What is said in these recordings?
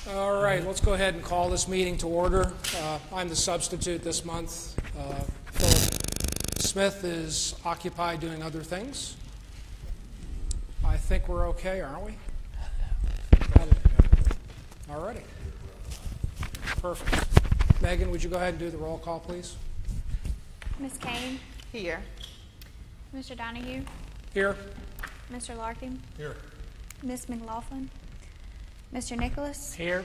All right, let's go ahead and call this meeting to order. I'm the substitute this month. Philip Smith is occupied doing other things. I think we're okay, aren't we? All righty. Perfect. Megan, would you go ahead and do the roll call, please? Ms. Kane? Here. Mr. Donahue? Here. Mr. Larkin? Here. Ms. McLaughlin? Mr. Nicholas? Here.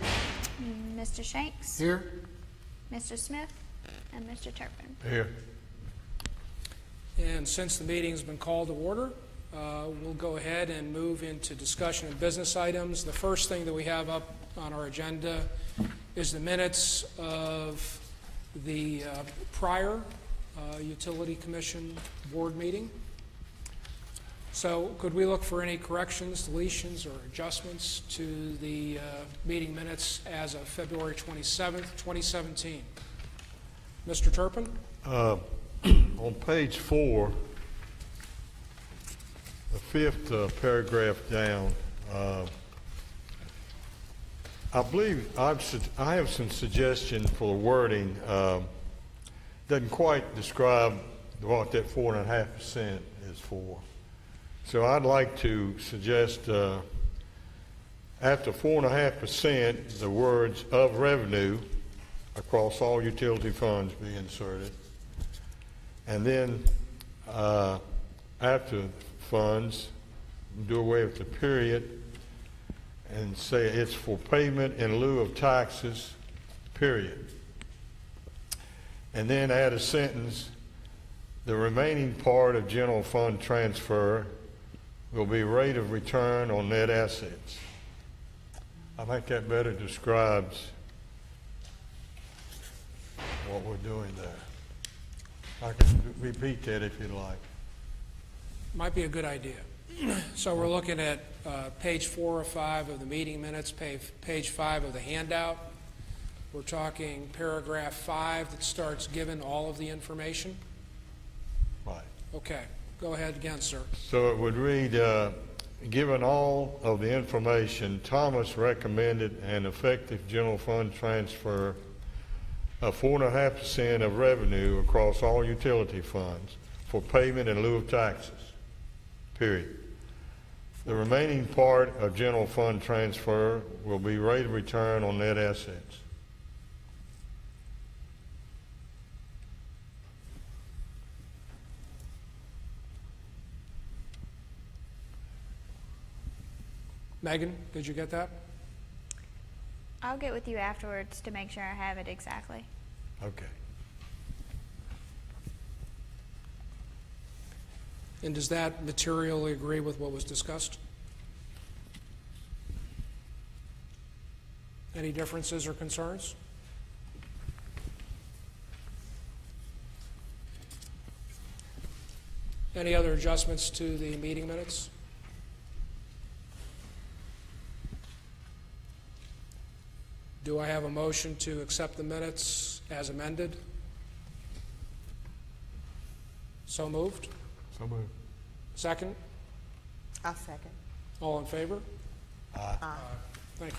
Mr. Shanks? Here. Mr. Smith? And Mr. Turpin. Here. And since the meeting's been called to order, we'll go ahead and move into discussion of business items. The first thing that we have up on our agenda is the minutes of the prior Utility Commission Board meeting. So could we look for any corrections, deletions, or adjustments to the meeting minutes as of February 27th, 2017? Mr. Turpin? On page 4, the fifth paragraph down, I believe I have some suggestion for the wording. Doesn't quite describe what that 4.5% is for. So I'd like to suggest after 4.5%, the words "of revenue" across all utility funds be inserted. And then after funds, do away with the period and say it's for payment in lieu of taxes, period. And then add a sentence: the remaining part of general fund transfer will be rate of return on net assets. I think that better describes what we're doing there. I can repeat that if you'd like. Might be a good idea. So we're looking at page 4 or 5 of the meeting minutes, page 5 of the handout. We're talking paragraph 5 that starts given all of the information. Right. Okay. Go ahead again, sir. So it would read, given all of the information, Thomas recommended an effective general fund transfer of 4.5% of revenue across all utility funds for payment in lieu of taxes, period. The remaining part of general fund transfer will be rate of return on net assets. Megan, did you get that? I'll get with you afterwards to make sure I have it exactly. Okay. And does that materially agree with what was discussed? Any differences or concerns? Any other adjustments to the meeting minutes? Do I have a motion to accept the minutes as amended? So moved. So moved. Second? I'll second. All in favor? Aye. Thank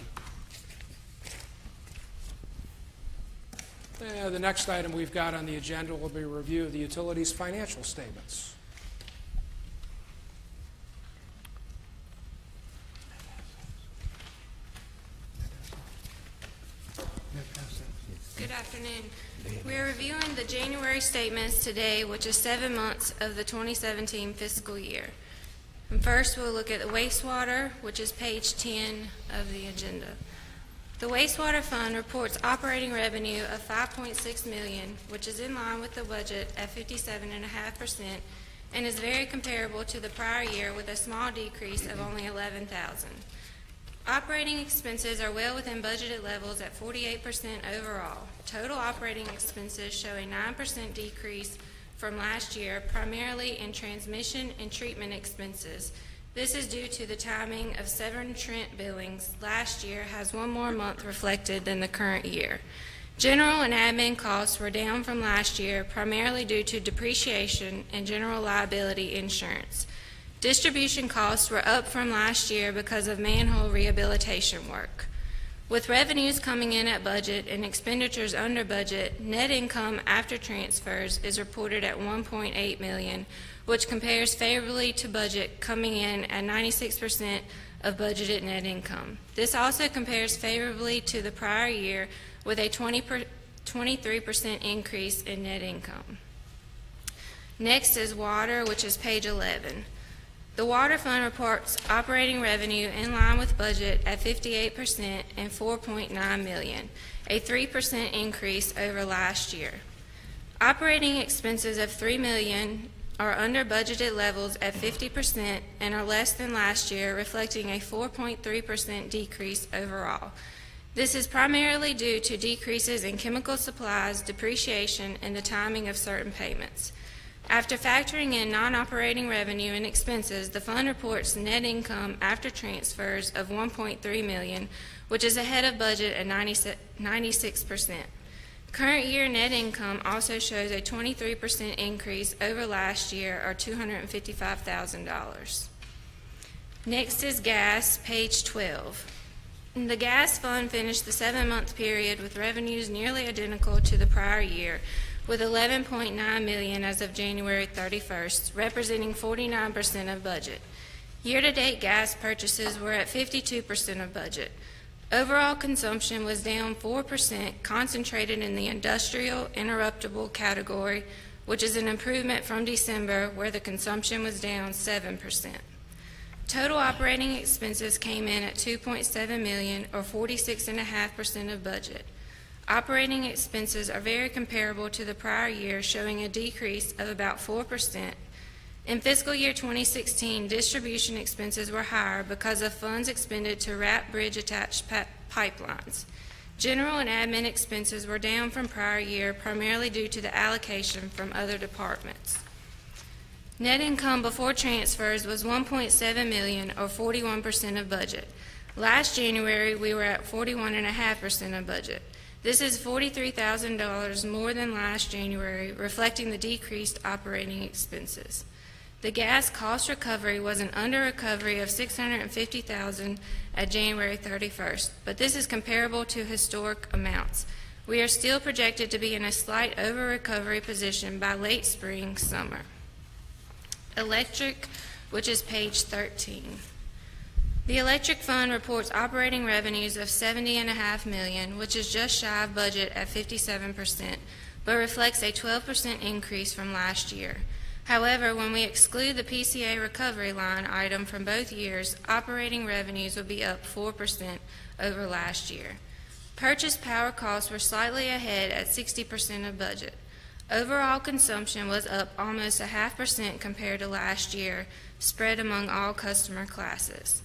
you. The next item we've got on the agenda will be a review of the utilities financial statements. Good afternoon. We are reviewing the January statements today, which is 7 months of the 2017 fiscal year. And first, we'll look at the wastewater, which is page 10 of the agenda. The wastewater fund reports operating revenue of $5.6 million, which is in line with the budget at 57.5% and is very comparable to the prior year with a small decrease of only $11,000. Operating expenses are well within budgeted levels at 48% overall. Total operating expenses show a 9% decrease from last year, primarily in transmission and treatment expenses. This is due to the timing of Severn Trent billings. Last year has one more month reflected than the current year. General and admin costs were down from last year, primarily due to depreciation and general liability insurance. Distribution costs were up from last year because of manhole rehabilitation work. With revenues coming in at budget and expenditures under budget, net income after transfers is reported at $1.8 million, which compares favorably to budget, coming in at 96% of budgeted net income. This also compares favorably to the prior year with a 23% increase in net income. Next is water, which is page 11. The water fund reports operating revenue in line with budget at 58% and $4.9 million, a 3% increase over last year. Operating expenses of $3 million are under budgeted levels at 50% and are less than last year, reflecting a 4.3% decrease overall. This is primarily due to decreases in chemical supplies, depreciation, and the timing of certain payments. After factoring in non-operating revenue and expenses, the fund reports net income after transfers of $1.3 million, which is ahead of budget at 96%. Current year net income also shows a 23% increase over last year, or $255,000. Next is gas, page 12. The gas fund finished the 7-month period with revenues nearly identical to the prior year, with $11.9 million as of January 31st, representing 49% of budget. Year-to-date gas purchases were at 52% of budget. Overall consumption was down 4%, concentrated in the industrial interruptible category, which is an improvement from December, where the consumption was down 7%. Total operating expenses came in at $2.7 million, or 46.5% of budget. Operating expenses are very comparable to the prior year, showing a decrease of about 4%. In fiscal year 2016, distribution expenses were higher because of funds expended to wrap bridge-attached pipelines. General and admin expenses were down from prior year, primarily due to the allocation from other departments. Net income before transfers was $1.7 million, or 41% of budget. Last January, we were at 41.5% of budget. This is $43,000 more than last January, reflecting the decreased operating expenses. The gas cost recovery was an under-recovery of $650,000 at January 31st, but this is comparable to historic amounts. We are still projected to be in a slight over-recovery position by late spring, summer. Electric, which is page 13. The electric fund reports operating revenues of $70.5 million, which is just shy of budget at 57%, but reflects a 12% increase from last year. However, when we exclude the PCA recovery line item from both years, operating revenues will be up 4% over last year. Purchased power costs were slightly ahead at 60% of budget. Overall consumption was up almost 0.5% compared to last year, spread among all customer classes.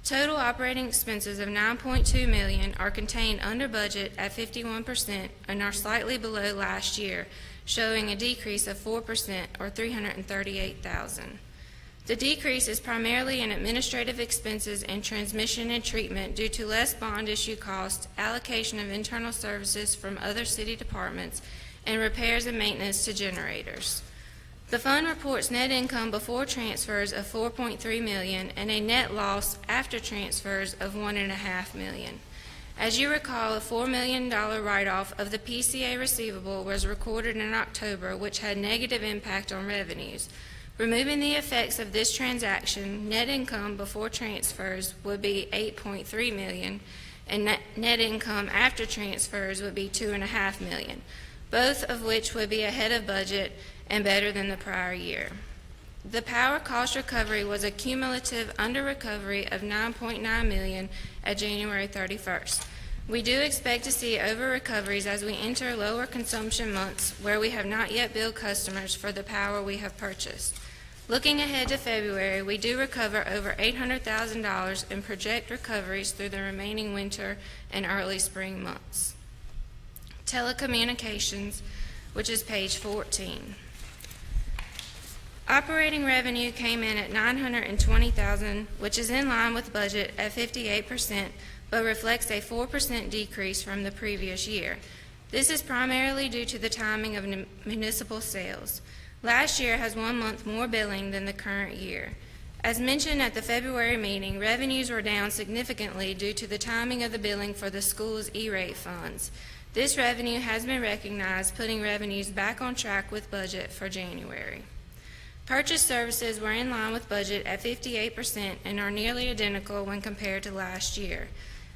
Total operating expenses of $9.2 million are contained under budget at 51% and are slightly below last year, showing a decrease of 4%, or $338,000. The decrease is primarily in administrative expenses and transmission and treatment due to less bond issue costs, allocation of internal services from other city departments, and repairs and maintenance to generators. The fund reports net income before transfers of $4.3 million and a net loss after transfers of $1.5 million. As you recall, a $4 million write-off of the PCA receivable was recorded in October, which had negative impact on revenues. Removing the effects of this transaction, net income before transfers would be $8.3 million, and net income after transfers would be $2.5 million, both of which would be ahead of budget and better than the prior year. The power cost recovery was a cumulative under-recovery of $9.9 million at January 31st. We do expect to see over-recoveries as we enter lower consumption months where we have not yet billed customers for the power we have purchased. Looking ahead to February, we do recover over $800,000 in project recoveries through the remaining winter and early spring months. Telecommunications, which is page 14. Operating revenue came in at $920,000, which is in line with budget at 58%, but reflects a 4% decrease from the previous year. This is primarily due to the timing of municipal sales. Last year has 1 month more billing than the current year. As mentioned at the February meeting, revenues were down significantly due to the timing of the billing for the school's E-rate funds. This revenue has been recognized, putting revenues back on track with budget for January. Purchase services were in line with budget at 58% and are nearly identical when compared to last year.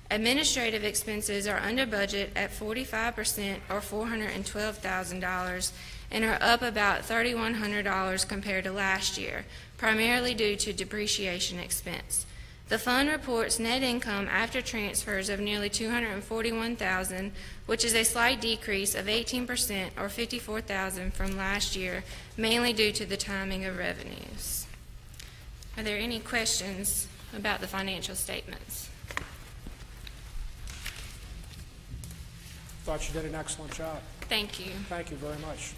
Administrative expenses are under budget at 45% or $412,000 and are up about $3,100 compared to last year, primarily due to depreciation expense. The fund reports net income after transfers of nearly $241,000, which is a slight decrease of 18% or $54,000 from last year, mainly due to the timing of revenues. Are there any questions about the financial statements? Thought you did an excellent job. Thank you. Thank you very much.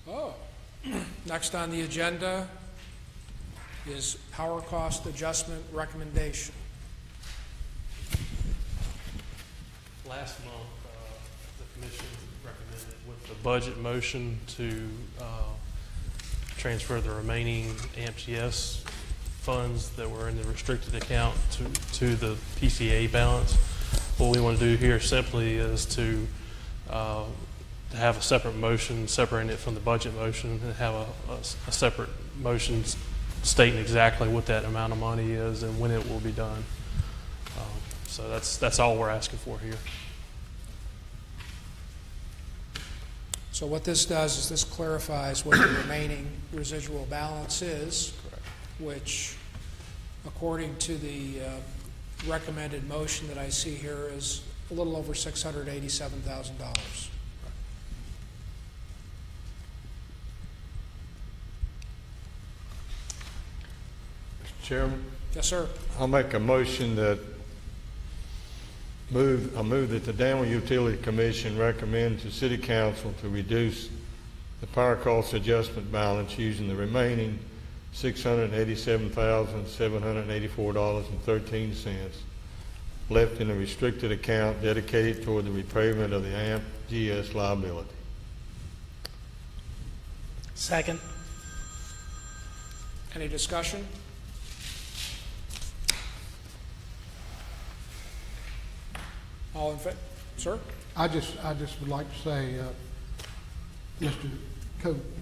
Oh, next on the agenda is power cost adjustment recommendation. Last month, the commission recommended with the budget motion to transfer the remaining AMPS funds that were in the restricted account to the PCA balance. What we want to do here simply is to have a separate motion, separating it from the budget motion, and have a separate motion stating exactly what that amount of money is and when it will be done. So that's all we're asking for here. So what this does is this clarifies what the remaining residual balance is, which, according to the recommended motion that I see here, is a little over $687,000. Mr. Chairman, Yes, sir. I'll make a motion that I move that the Danville Utility Commission recommend to City Council to reduce the power cost adjustment balance using the remaining $687,784.13 left in a restricted account dedicated toward the repayment of the AMP-GS liability. Second. Any discussion? All in favor? Sir? I just would like to say, Mr.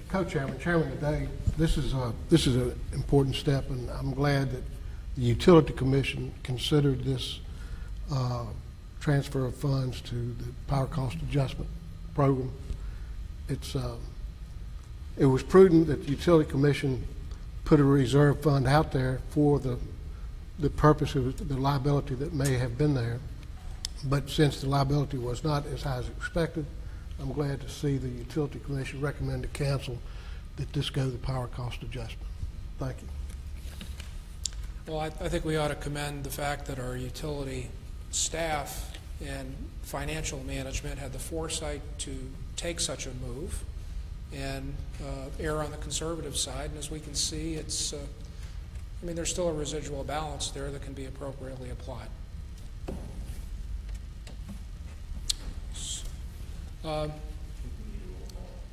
Co-Chairman, Chairman today, this is an important step, and I'm glad that the Utility Commission considered this transfer of funds to the Power Cost Adjustment Program. It was prudent that the Utility Commission put a reserve fund out there for the purpose of the liability that may have been there. But since the liability was not as high as expected, I'm glad to see the Utility Commission recommend to council that this go to the power cost adjustment. Thank you. Well, I think we ought to commend the fact that our utility staff and financial management had the foresight to take such a move and err on the conservative side. And as we can see, it's, I mean, there's still a residual balance there that can be appropriately applied.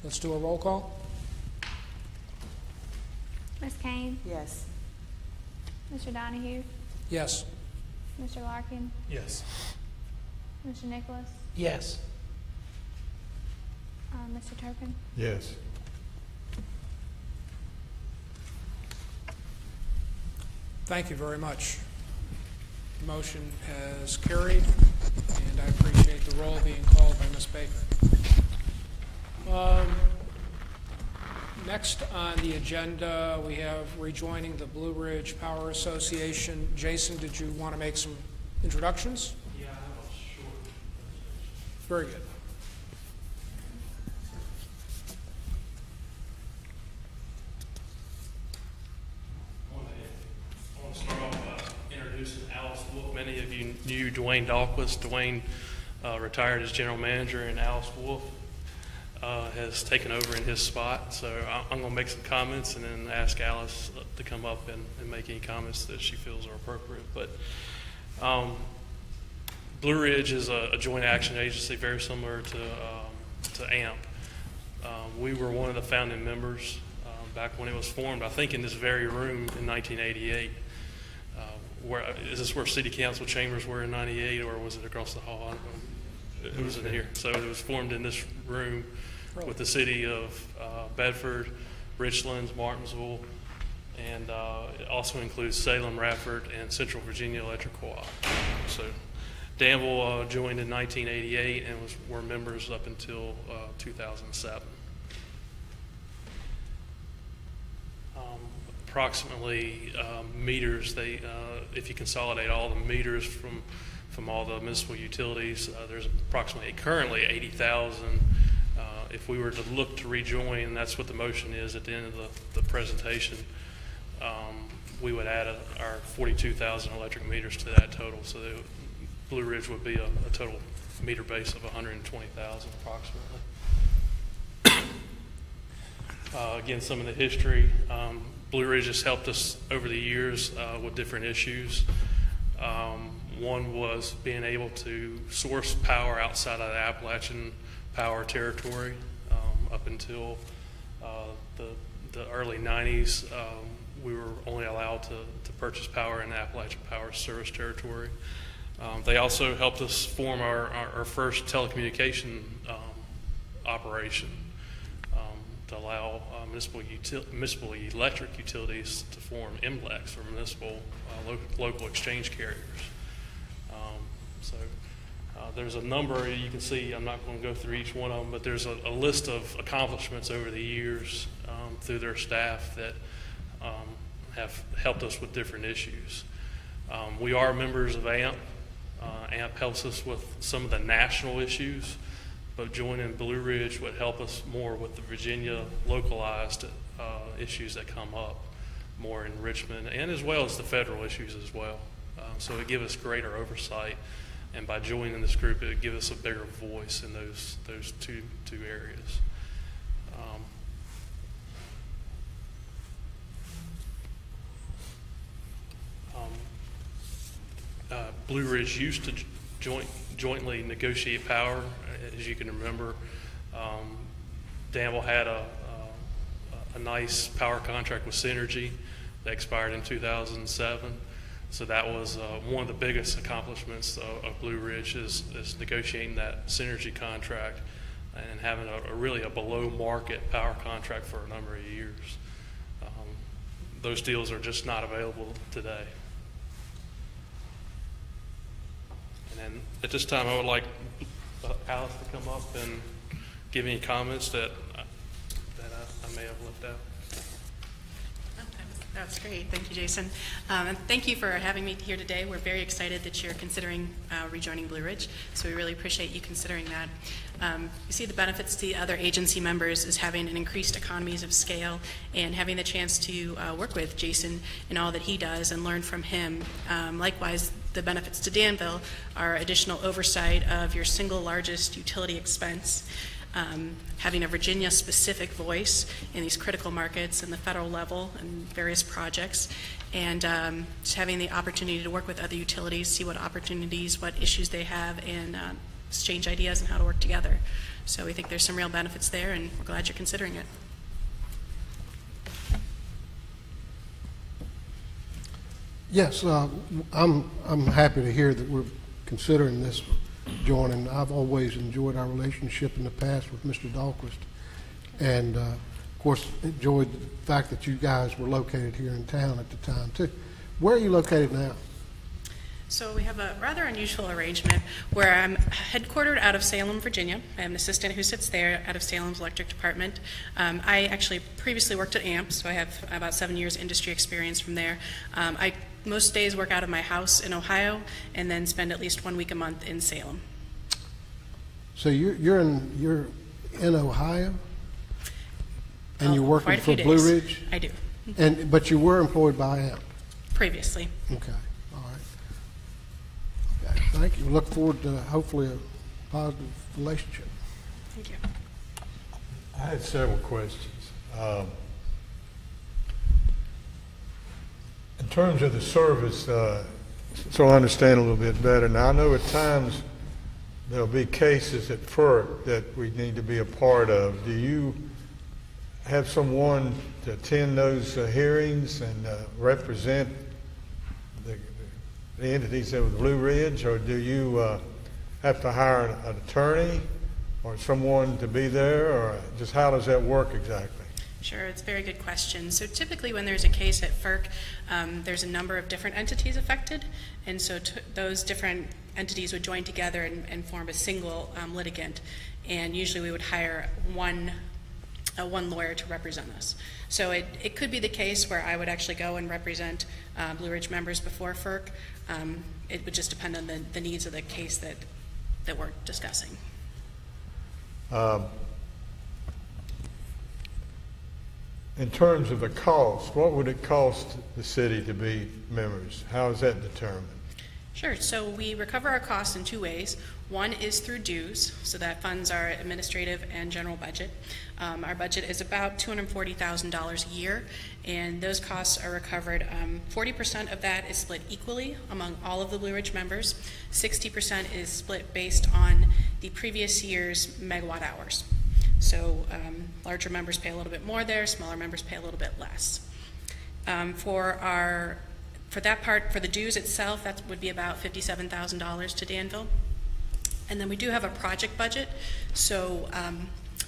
Let's do a roll call. Ms. Kane? Yes. Mr. Donahue? Yes. Mr. Larkin? Yes. Mr. Nicholas? Yes. Mr. Turpin? Yes. Thank you very much. The motion has carried, and I appreciate the roll being called by Ms. Baker. Next on the agenda, we have rejoining the Blue Ridge Power Association. Jason, did you want to make some introductions? Yeah, I have a short presentation. Very good. I want to start off by introducing Alice Wolf. Many of you knew Dwayne Dahlquist. Dwayne retired as general manager, and Alice Wolf has taken over in his spot. So I'm going to make some comments and then ask Alice to come up and make any comments that she feels are appropriate. But Blue Ridge is a joint action agency very similar to AMP. We were one of the founding members back when it was formed, I think in this very room in 1988. Is this where city council chambers were in 98, or was it across the hall? I don't know. It was in here. So it was formed in this room with the city of Bedford, Richlands, Martinsville, and it also includes Salem, Radford, and Central Virginia Electric Co-op. So Danville joined in 1988 and were members up until 2007. Approximately meters, if you consolidate all the meters from all the municipal utilities, there's approximately currently 80,000. If we were to look to rejoin, that's what the motion is at the end of the presentation, we would add our 42,000 electric meters to that total. So Blue Ridge would be a total meter base of 120,000 approximately. Again, some of the history. Blue Ridge has helped us over the years with different issues. One was being able to source power outside of the Appalachian power territory up until the early 90s. We were only allowed to purchase power in the Appalachian Power Service territory. They also helped us form our first telecommunication operation to allow municipal electric utilities to form MLECs, or municipal local exchange carriers. There's a number you can see. I'm not going to go through each one of them, but there's a list of accomplishments over the years through their staff that have helped us with different issues. We are members of AMP. AMP helps us with some of the national issues, but joining Blue Ridge would help us more with the Virginia localized issues that come up more in Richmond, and as well as the federal issues as well. So it gives us greater oversight, and by joining this group, it would give us a bigger voice in those two areas. Blue Ridge used to jointly negotiate power, as you can remember. Danville had a nice power contract with Synergy that expired in 2007. So that was one of the biggest accomplishments of Blue Ridge is negotiating that Synergy contract and having really a below market power contract for a number of years. Those deals are just not available today. And then at this time, I would like Alice to come up and give any comments that I may have left out. That's great. Thank you, Jason. And thank you for having me here today. We're very excited that you're considering rejoining Blue Ridge, so we really appreciate you considering that. You see the benefits to the other agency members is having an increased economies of scale and having the chance to work with Jason in all that he does and learn from him. Likewise, the benefits to Danville are additional oversight of your single largest utility expense, having a Virginia-specific voice in these critical markets and the federal level and various projects, and just having the opportunity to work with other utilities, see what opportunities, what issues they have, and exchange ideas on how to work together. So we think there's some real benefits there, and we're glad you're considering it. Yes, I'm happy to hear that we're considering this joining. I've always enjoyed our relationship in the past with Mr. Dahlquist, and of course enjoyed the fact that you guys were located here in town at the time too. Where are you located now? So we have a rather unusual arrangement where I'm headquartered out of Salem, Virginia. I am an assistant who sits there out of Salem's electric department. I actually previously worked at AMP, so I have about 7 years industry experience from there. I most days work out of my house in Ohio and then spend at least 1 week a month in Salem. So you're in Ohio, and you're working for Blue Ridge? I do. But you were employed by AMP? Previously. Okay, all right. Okay, thank you. We look forward to hopefully a positive relationship. Thank you. I had several questions. In terms of the service, so I understand a little bit better. Now, I know at times there'll be cases at FERC that we need to be a part of. Do you have someone to attend those hearings and represent the entities of Blue Ridge, or do you have to hire an attorney or someone to be there, or just how does that work exactly? Sure, it's a very good question. So typically when there's a case at FERC, there's a number of different entities affected, and so those different entities would join together and form a single litigant, and usually we would hire one lawyer to represent us. So it could be the case where I would actually go and represent Blue Ridge members before FERC. It would just depend on the needs of the case that we're discussing. In terms of the cost, what would it cost the city to be members? How is that determined? Sure. So we recover our costs in two ways. One is through dues, so that funds our administrative and general budget. Our budget is about $240,000 a year, and those costs are recovered. 40% of that is split equally among all of the Blue Ridge members. 60% is split based on the previous year's megawatt hours. So larger members pay a little bit more there, smaller members pay a little bit less. For that part, for the dues itself, that would be about $57,000 to Danville. And then we do have a project budget. So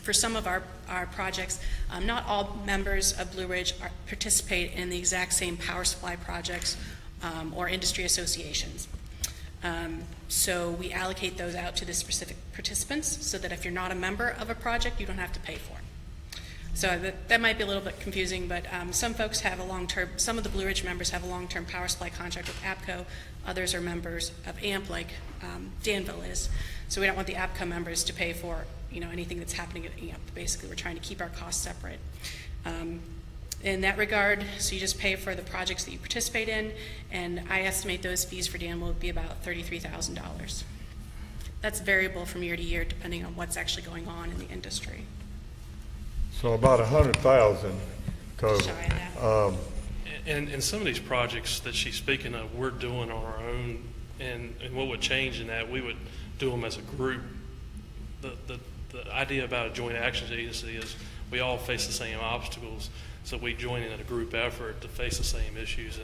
for some of our projects, not all members of Blue Ridge participate in the exact same power supply projects or industry associations. So we allocate those out to the specific participants so that if you're not a member of a project, you don't have to pay for it. So that might be a little bit confusing, but some folks have a long-term, some of the Blue Ridge members have a long-term power supply contract with APCO. Others are members of AMP, like Danville is. So we don't want the APCO members to pay for anything that's happening at AMP. Basically, we're trying to keep our costs separate. In that regard, so you just pay for the projects that you participate in, and I estimate those fees for Danville would be about $33,000. That's variable from year to year depending on what's actually going on in the industry. So about 100,000 total. Shy of that. And some of these projects that she's speaking of, we're doing on our own, and what would change in that, we would do them as a group. The idea about a joint actions agency is we all face the same obstacles, so we join in a group effort to face the same issues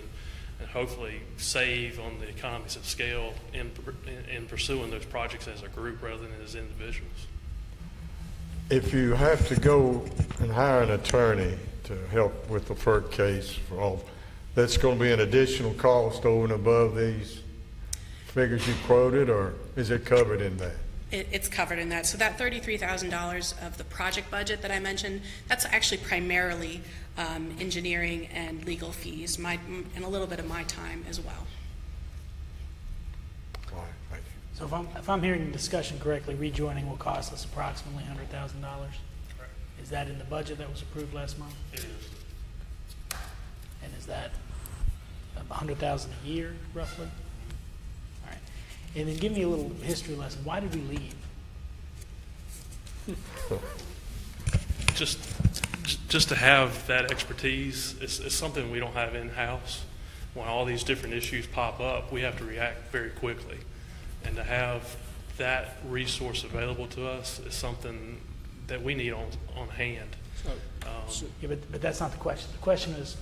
and hopefully save on the economies of scale in pursuing those projects as a group rather than as individuals. If you have to go and hire an attorney to help with the FERC case, that's going to be an additional cost over and above these figures you quoted, or is it covered in that? It's covered in that. So that $33,000 of the project budget that I mentioned, that's actually primarily engineering and legal fees, and a little bit of my time as well. All right, thank you. So if I'm hearing the discussion correctly, rejoining will cost us approximately $100,000. Is that in the budget that was approved last month? It is. And is that $100,000 a year, roughly? All right. And then give me a little history lesson. Why did we leave? Just to have that expertise is something we don't have in-house. When all these different issues pop up, we have to react very quickly. And to have that resource available to us is something that we need on hand. Yeah, but that's not the question. The question is,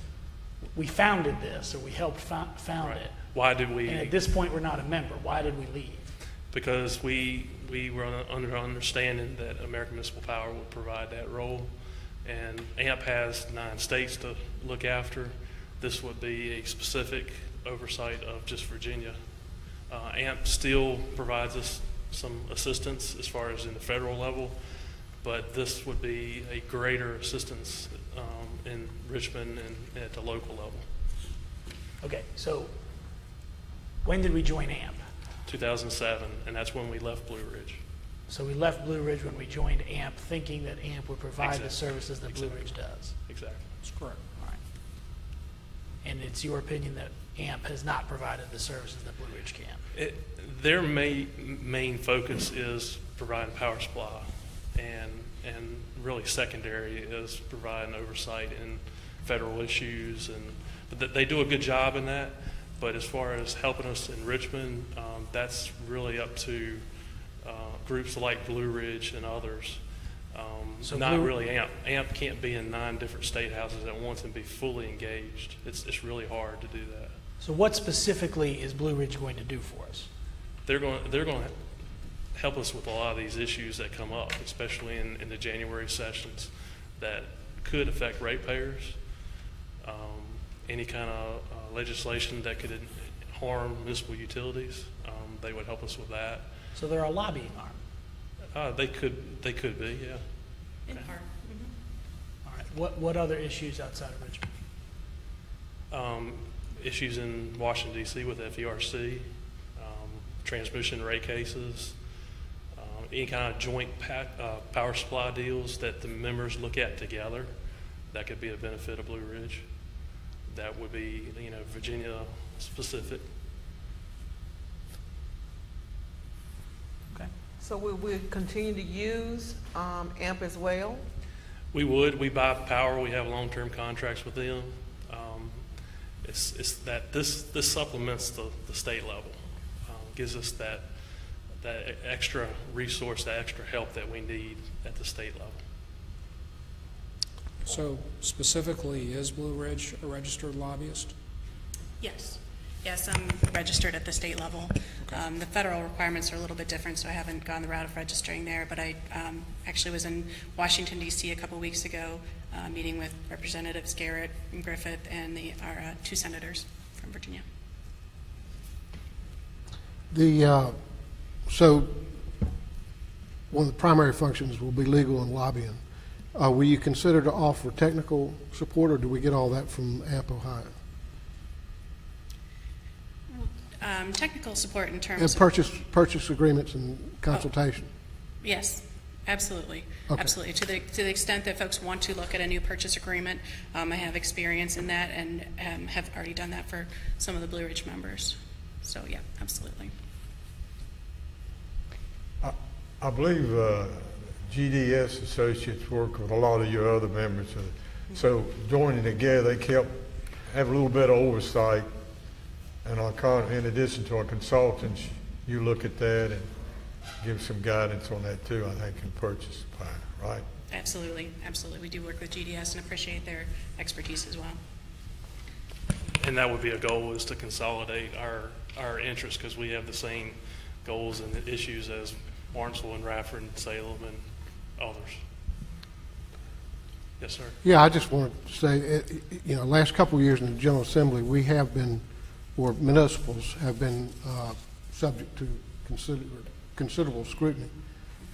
we founded this, or we helped found Right. it. Why did we? And at this point, we're not a member. Why did we leave? Because we were under understanding that American Municipal Power would provide that role, and AMP has 9 states to look after. This would be a specific oversight of just Virginia. AMP still provides us some assistance as far as in the federal level, but this would be a greater assistance in Richmond and at the local level. Okay, so when did we join AMP? 2007, and that's when we left Blue Ridge. So we left Blue Ridge when we joined AMP, thinking that AMP would provide the Exactly. services that Blue Exactly. Ridge does. Exactly. That's correct. All right. And it's your opinion that AMP has not provided the services that Blue Ridge can? Their main focus is providing power supply, and really secondary is providing oversight in federal issues, but they do a good job in that. But as far as helping us in Richmond, that's really up to groups like Blue Ridge and others. So Not Blue- really AMP. AMP can't be in 9 different state houses at once and be fully engaged. It's really hard to do that. So what specifically is Blue Ridge going to do for us? They're going to help us with a lot of these issues that come up, especially in the January sessions that could affect ratepayers. Any kind of legislation that could harm municipal utilities, they would help us with that. So they're a lobbying arm. They could be, yeah. In part. All right. What other issues outside of Richmond? Issues in Washington, D.C. with FERC, transmission rate cases, any kind of joint power supply deals that the members look at together that could be a benefit of Blue Ridge. That would be, Virginia specific. Okay. So will we continue to use AMP as well? We would. We buy power. We have long-term contracts with them. It's that this supplements the state level, gives us that extra resource, that extra help that we need at the state level. So specifically, is Blue Ridge a registered lobbyist? Yes. Yes, I'm registered at the state level. The federal requirements are a little bit different, so I haven't gone the route of registering there, but I actually was in Washington, D.C. a couple weeks ago, meeting with Representatives Garrett and Griffith and our 2 senators from Virginia. So one of the primary functions will be legal and lobbying. Will you consider to offer technical support, or do we get all that from AMP Ohio? Technical support in terms And of purchase agreements and consultation? yes, absolutely. Okay. Absolutely. To the extent that folks want to look at a new purchase agreement, I have experience in that and have already done that for some of the Blue Ridge members. So, yeah, absolutely. I believe GDS associates work with a lot of your other members. So joining together, they have a little bit of oversight. And in addition to our consultants, you look at that and give some guidance on that too, I think, in purchase power, right? Absolutely. Absolutely. We do work with GDS and appreciate their expertise as well. And that would be a goal, is to consolidate our interests, because we have the same goals and issues as Martinsville and Radford and Salem and others. Yes, sir. Yeah, I just wanted to say, last couple of years in the General Assembly, we have been, or municipals have been subject to considerable scrutiny.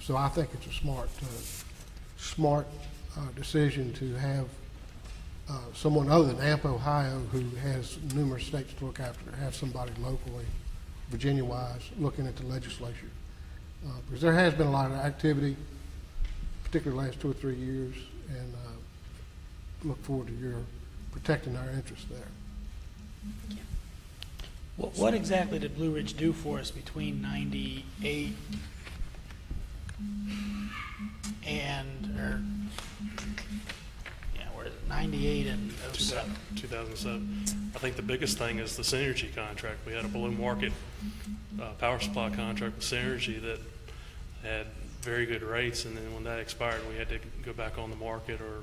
So I think it's a smart decision to have someone other than AMP Ohio, who has numerous states to look after, have somebody locally, Virginia-wise, looking at the legislature. Because there has been a lot of activity, particularly the last 2 or 3 years, and look forward to your protecting our interests there. Thank you. What exactly did Blue Ridge do for us between 98 where is it? 98 and 07? 2007. I think the biggest thing is the Synergy contract. We had a below market power supply contract with Synergy that had very good rates, and then when that expired, we had to go back on the market or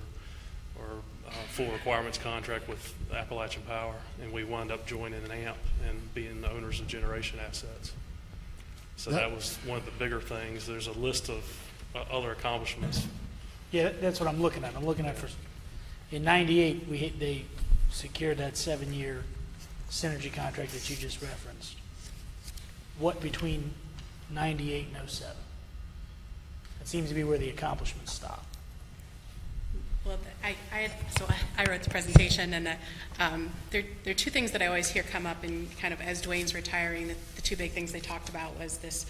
full requirements contract with Appalachian Power, and we wound up joining an AMP and being the owners of generation assets. So that was one of the bigger things. There's a list of other accomplishments. Yeah, that's what I'm looking at. I'm looking at in 98, they secured that 7-year Synergy contract that you just referenced. What between 98 and 07? That seems to be where the accomplishments stop. Well, I wrote the presentation, and there are 2 things that I always hear come up, and kind of as Dwayne's retiring, the 2 big things they talked about was this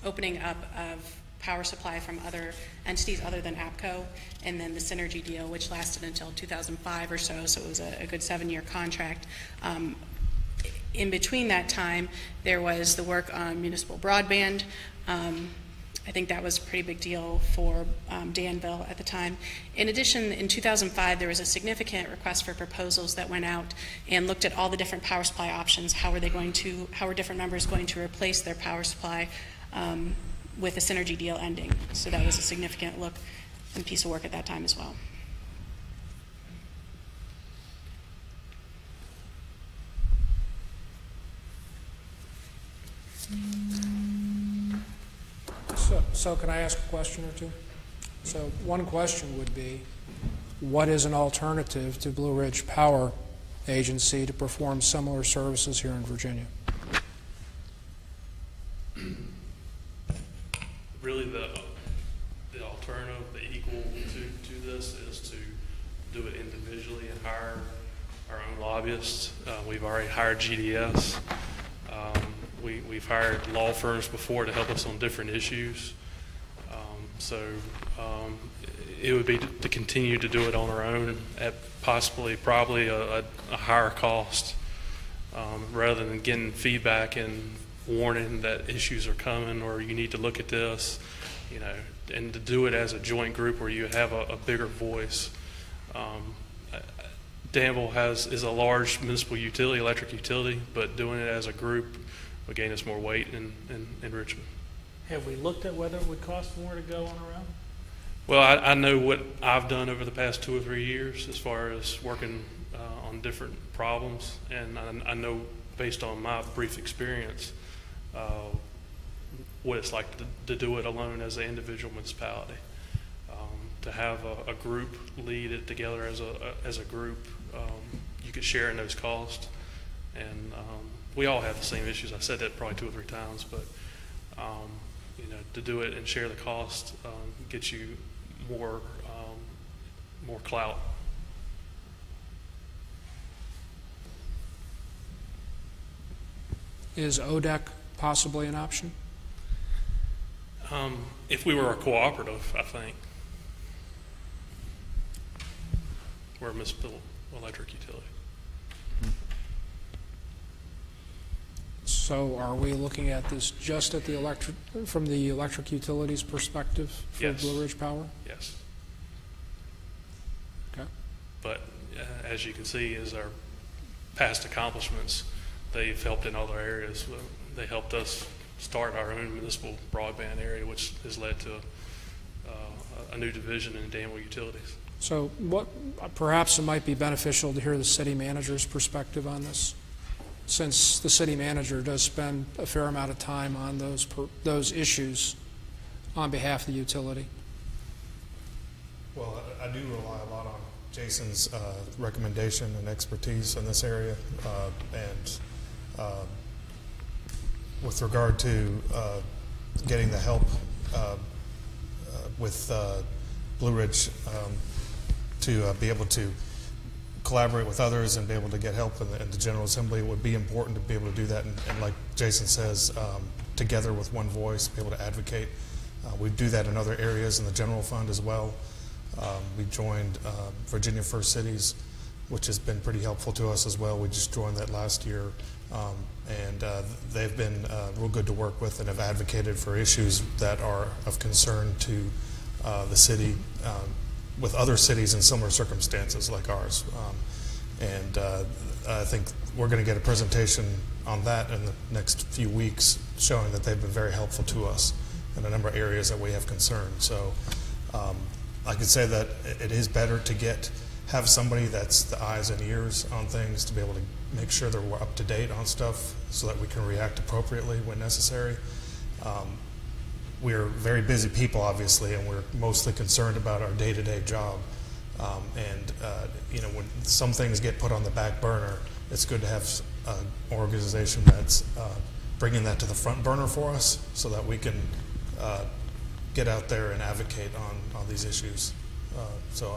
opening up of power supply from other entities other than APCO, and then the Synergy deal, which lasted until 2005 or so, so it was a good 7-year contract. In between that time, there was the work on municipal broadband. I think that was a pretty big deal for Danville at the time. In addition, in 2005, there was a significant request for proposals that went out and looked at all the different power supply options. How were different members going to replace their power supply with the Synergy deal ending. So that was a significant look and piece of work at that time as well. So can I ask a question or two? So one question would be, what is an alternative to Blue Ridge Power Agency to perform similar services here in Virginia? Really, the alternative, the equal to this is to do it individually and hire our own lobbyists. We've already hired GDS. We've hired law firms before to help us on different issues. It would be to continue to do it on our own at probably a higher cost, rather than getting feedback and warning that issues are coming or you need to look at this, and to do it as a joint group where you have a bigger voice. Danville is a large municipal utility, electric utility, but doing it as a group will gain us more weight in Richmond. Have we looked at whether it would cost more to go on our own? Well, I know what I've done over the past 2 or 3 years as far as working on different problems, and I know based on my brief experience what it's like to do it alone as an individual municipality. To have a group lead it together as a group, you could share in those costs, and we all have the same issues. I said that probably 2 or 3 times, but to do it and share the cost gets you more clout. Is ODEC possibly an option? If we were a cooperative, I think. We're a municipal electric utility. So are we looking at this just at from the electric utilities perspective for Yes. Blue Ridge Power? Yes. Okay. But as you can see, as our past accomplishments, they've helped in other areas. They helped us start our own municipal broadband area, which has led to a new division in Danville Utilities. So perhaps it might be beneficial to hear the city manager's perspective on this, since the city manager does spend a fair amount of time on those issues on behalf of the utility. Well, I do rely a lot on Jason's recommendation and expertise in this area, and with regard to getting the help with Blue Ridge to be able to collaborate with others and be able to get help in the General Assembly, it would be important to be able to do that, and like Jason says, together with one voice, be able to advocate. We do that in other areas in the general fund as well. We joined Virginia First Cities, which has been pretty helpful to us as well. We just joined that last year, and they've been real good to work with and have advocated for issues that are of concern to the city with other cities in similar circumstances like ours. I think we're going to get a presentation on that in the next few weeks showing that they've been very helpful to us in a number of areas that we have concern. So I could say that it is better to have somebody that's the eyes and ears on things to be able to make sure that we're up to date on stuff so that we can react appropriately when necessary. We're very busy people, obviously, and we're mostly concerned about our day-to-day job. When some things get put on the back burner, it's good to have an organization that's bringing that to the front burner for us so that we can get out there and advocate on these issues. So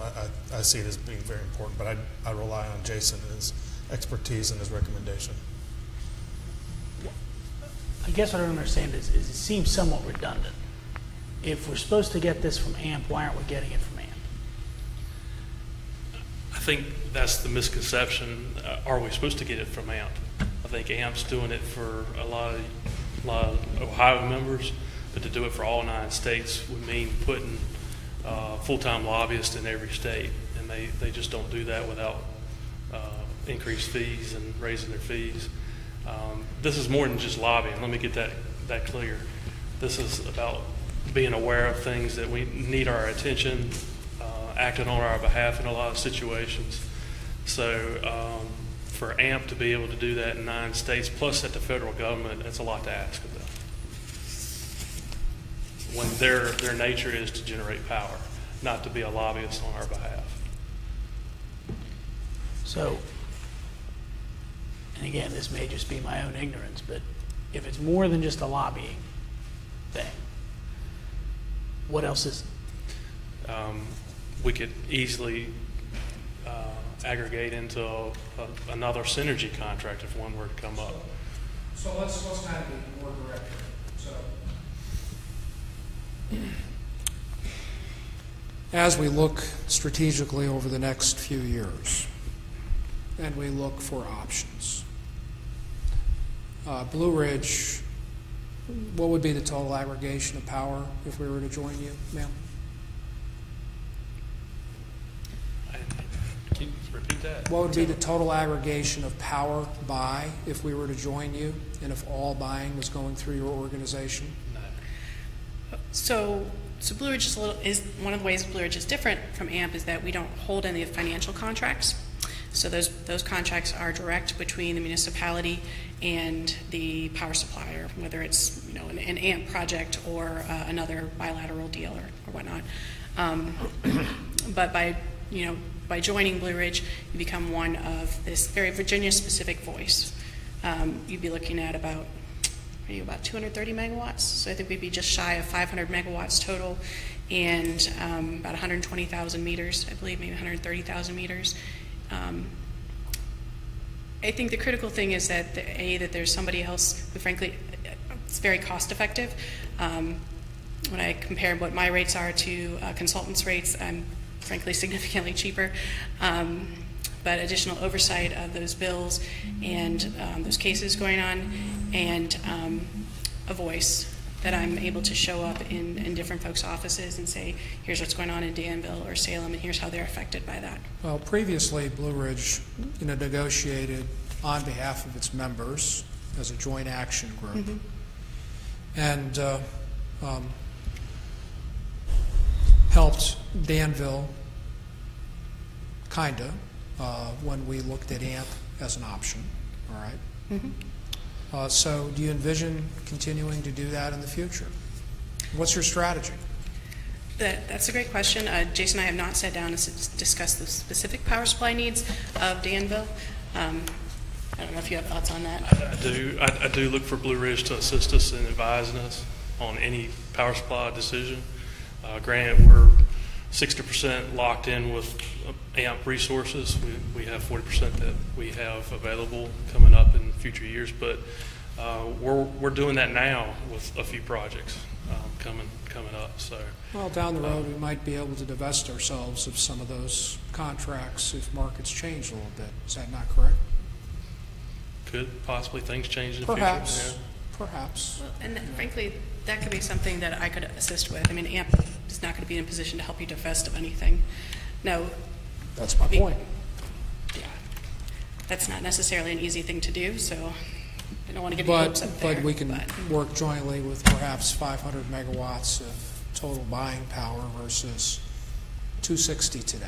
I see it as being very important, but I rely on Jason and his expertise and his recommendation. I guess what I don't understand is it seems somewhat redundant. If we're supposed to get this from AMP, why aren't we getting it from AMP? I think that's the misconception. Are we supposed to get it from AMP? I think AMP's doing it for a lot of Ohio members, but to do it for all 9 states would mean putting full-time lobbyists in every state, and they just don't do that without increased fees and raising their fees. This is more than just lobbying. Let me get that clear. This is about being aware of things that we need our attention, acting on our behalf in a lot of situations. So for AMP to be able to do that in 9 states, plus at the federal government, that's a lot to ask of them. When their nature is to generate power, not to be a lobbyist on our behalf. So, and again, this may just be my own ignorance, but if it's more than just a lobbying thing, what else is it? We could easily aggregate into another synergy contract if one were to come up. So let's kind of be more direct here. So, as we look strategically over the next few years, and we look for options, Blue Ridge, what would be the total aggregation of power if we were to join you, ma'am? Can you repeat that? What would be the total aggregation of power buy if we were to join you, and if all buying was going through your organization? So Blue Ridge is one of the ways Blue Ridge is different from AMP is that we don't hold any financial contracts. So those contracts are direct between the municipality and the power supplier, whether it's an AMP project or another bilateral deal or whatnot. But by joining Blue Ridge, you become one of this very Virginia-specific voice. You'd be looking at about 230 megawatts. So I think we'd be just shy of 500 megawatts total, and about 120,000 meters, I believe, maybe 130,000 meters. I think the critical thing is that that there's somebody else who, frankly, it's very cost effective. When I compare what my rates are to consultants' rates, I'm frankly significantly cheaper. But additional oversight of those bills and those cases going on, and a voice that I'm able to show up in different folks' offices and say, here's what's going on in Danville or Salem, and here's how they're affected by that. Well, previously, Blue Ridge, negotiated on behalf of its members as a joint action group, and helped Danville, kinda, when we looked at AMP as an option. All right. So do you envision continuing to do that in the future? What's your strategy? That's a great question. Jason and I have not sat down and discussed the specific power supply needs of Danville. I don't know if you have thoughts on that. I do look for Blue Ridge to assist us in advising us on any power supply decision. Granted, we're 60% locked in with AMP resources. We have 40% that we have available coming up in future years, but we're doing that now with a few projects coming up. So, well, down the road, we might be able to divest ourselves of some of those contracts if markets change a little bit. Is that not correct? Could possibly things change in the Perhaps. future. Yeah. Well, and frankly, that could be something that I could assist with. I mean, AMP is not going to be in a position to help you divest of anything. No. That's my point. Yeah. That's not necessarily an easy thing to do, so I don't want to give you hopes up there. But we can work jointly with perhaps 500 megawatts of total buying power versus 260 today.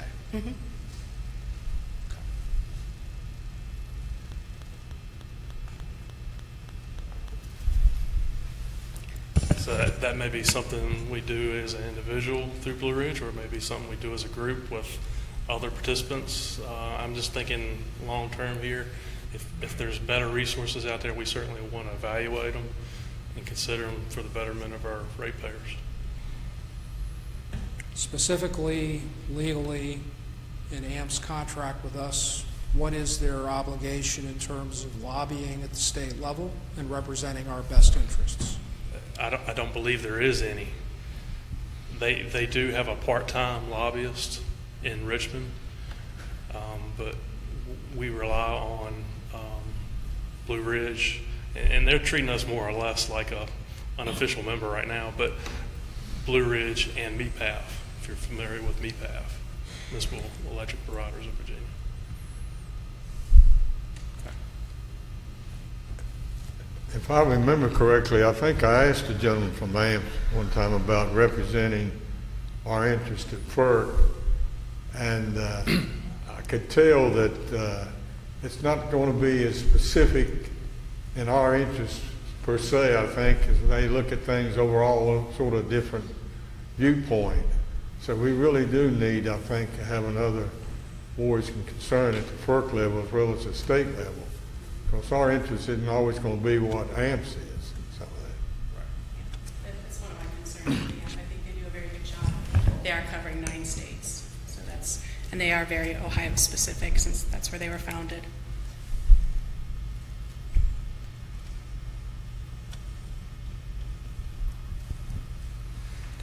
So that may be something we do as an individual through Blue Ridge, or maybe something we do as a group with other participants. I'm just thinking long term here. If there's better resources out there, we certainly want to evaluate them and consider them for the betterment of our ratepayers. Specifically, legally, in AMP's contract with us, what is their obligation in terms of lobbying at the state level and representing our best interests? I don't believe there is any. They do have a part-time lobbyist in Richmond, but we rely on Blue Ridge, and they're treating us more or less like a unofficial member right now, but Blue Ridge and MEPAF, if you're familiar with MEPAF, Municipal Electric Providers of Virginia. If I remember correctly, I think I asked the gentleman from AMP one time about representing our interest at FERC, and I could tell that it's not going to be as specific in our interest per se, I think, as they look at things overall, sort of different viewpoint. So we really do need, I think, to have another voice and concern at the FERC level as well as the state level. Because our interest isn't always going to be what AMPS is. So That's one of my concerns. I think they do a very good job. They are covering 9 states, so and they are very Ohio specific since that's where they were founded.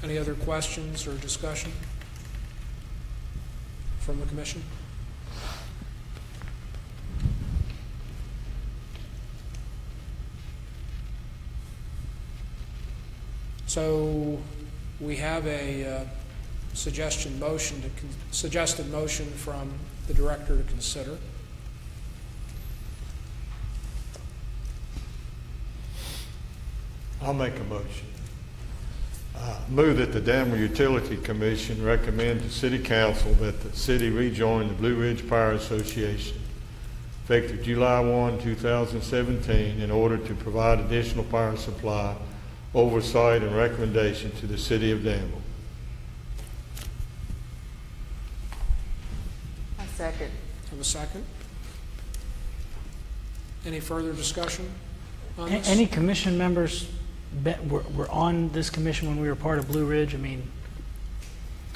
Any other questions or discussion from the commission? So we have a suggested motion from the director to consider. I'll make a motion. Move that the Danville Utility Commission recommend to City Council that the city rejoin the Blue Ridge Power Association effective July 1, 2017 in order to provide additional power supply, oversight, and recommendation to the city of Danville. I second. Have a second? Any further discussion on this? Any commission members were on this commission when we were part of Blue Ridge? I mean,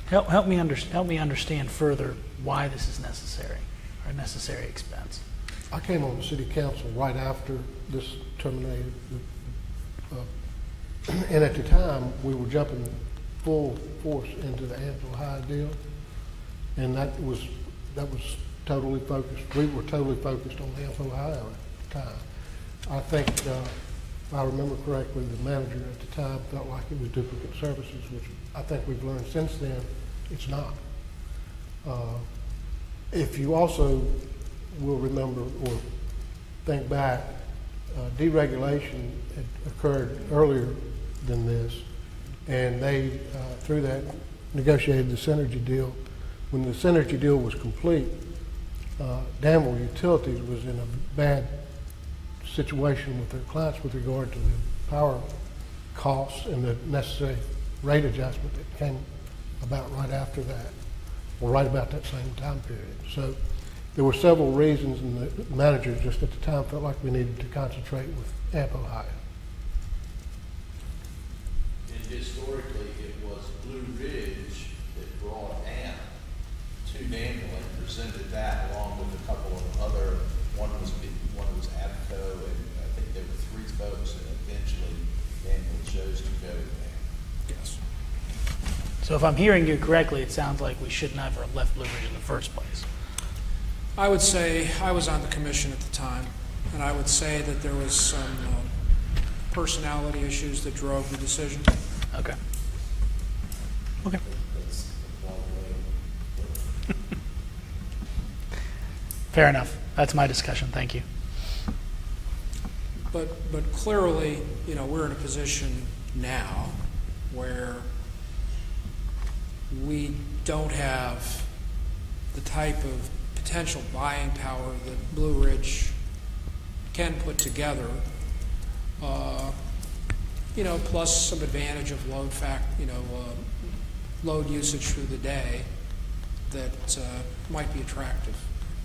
help me understand further why this is necessary, or a necessary expense. I came on the city council right after this terminated. And at the time, we were jumping full force into the Danville High deal, and that was totally focused. We were totally focused on Danville High at the time. I think, if I remember correctly, the manager at the time felt like it was duplicate services, which I think we've learned since then it's not. If you also will remember or think back, deregulation had occurred earlier than this, and they, through that, negotiated the synergy deal. When the synergy deal was complete, Danville Utilities was in a bad situation with their clients with regard to the power costs and the necessary rate adjustment that came about right after that, or right about that same time period. So there were several reasons, and the manager just at the time felt like we needed to concentrate with AMP Ohio. And historically, it was Blue Ridge that brought AMP to Danville and presented that along with a couple of other, one was APCO, and I think there were 3 folks, and eventually Danville chose to go with AMP. Yes. So if I'm hearing you correctly, it sounds like we should never have left Blue Ridge in the first place. I would say, I was on the commission at the time, and I would say that there was some personality issues that drove the decision. Okay. Okay. Fair enough. That's my discussion. Thank you. But clearly, we're in a position now where we don't have the type of potential buying power that Blue Ridge can put together, plus some advantage of load usage through the day that might be attractive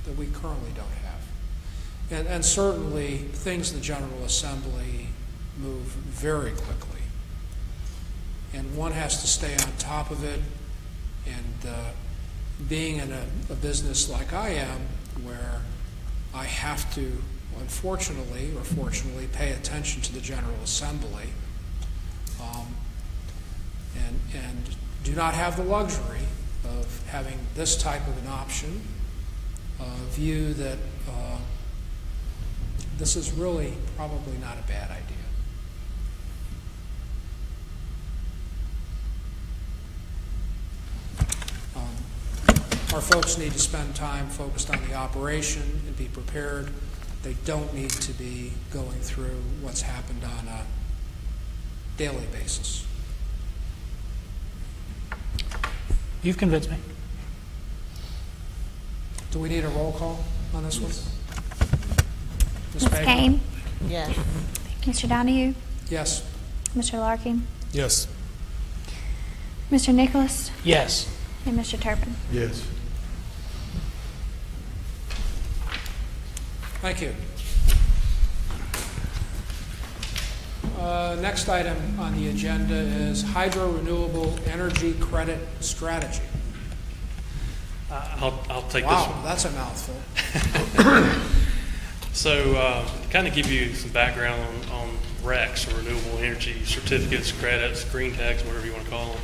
that we currently don't have. And certainly things in the General Assembly move very quickly, and one has to stay on top of it. And being in a business like I am, where I have to, unfortunately or fortunately, pay attention to the General Assembly, and do not have the luxury of having this type of an option, view that this is really probably not a bad idea. Our folks need to spend time focused on the operation and be prepared they don't need to be going through what's happened on a daily basis. You've convinced me. Do we need a roll call on this one? Ms. Baker? Kane, Yes. Mr. Donahue, Yes. Mr. Larkin, Yes. Mr. Nicholas, Yes. and Mr. Turpin. Yes. Thank you. Next item on the agenda is hydro renewable energy credit strategy. I'll take this Wow, one. that's a mouthful. So, kind of give you some background on RECs, or renewable energy certificates, credits, green tax, whatever you want to call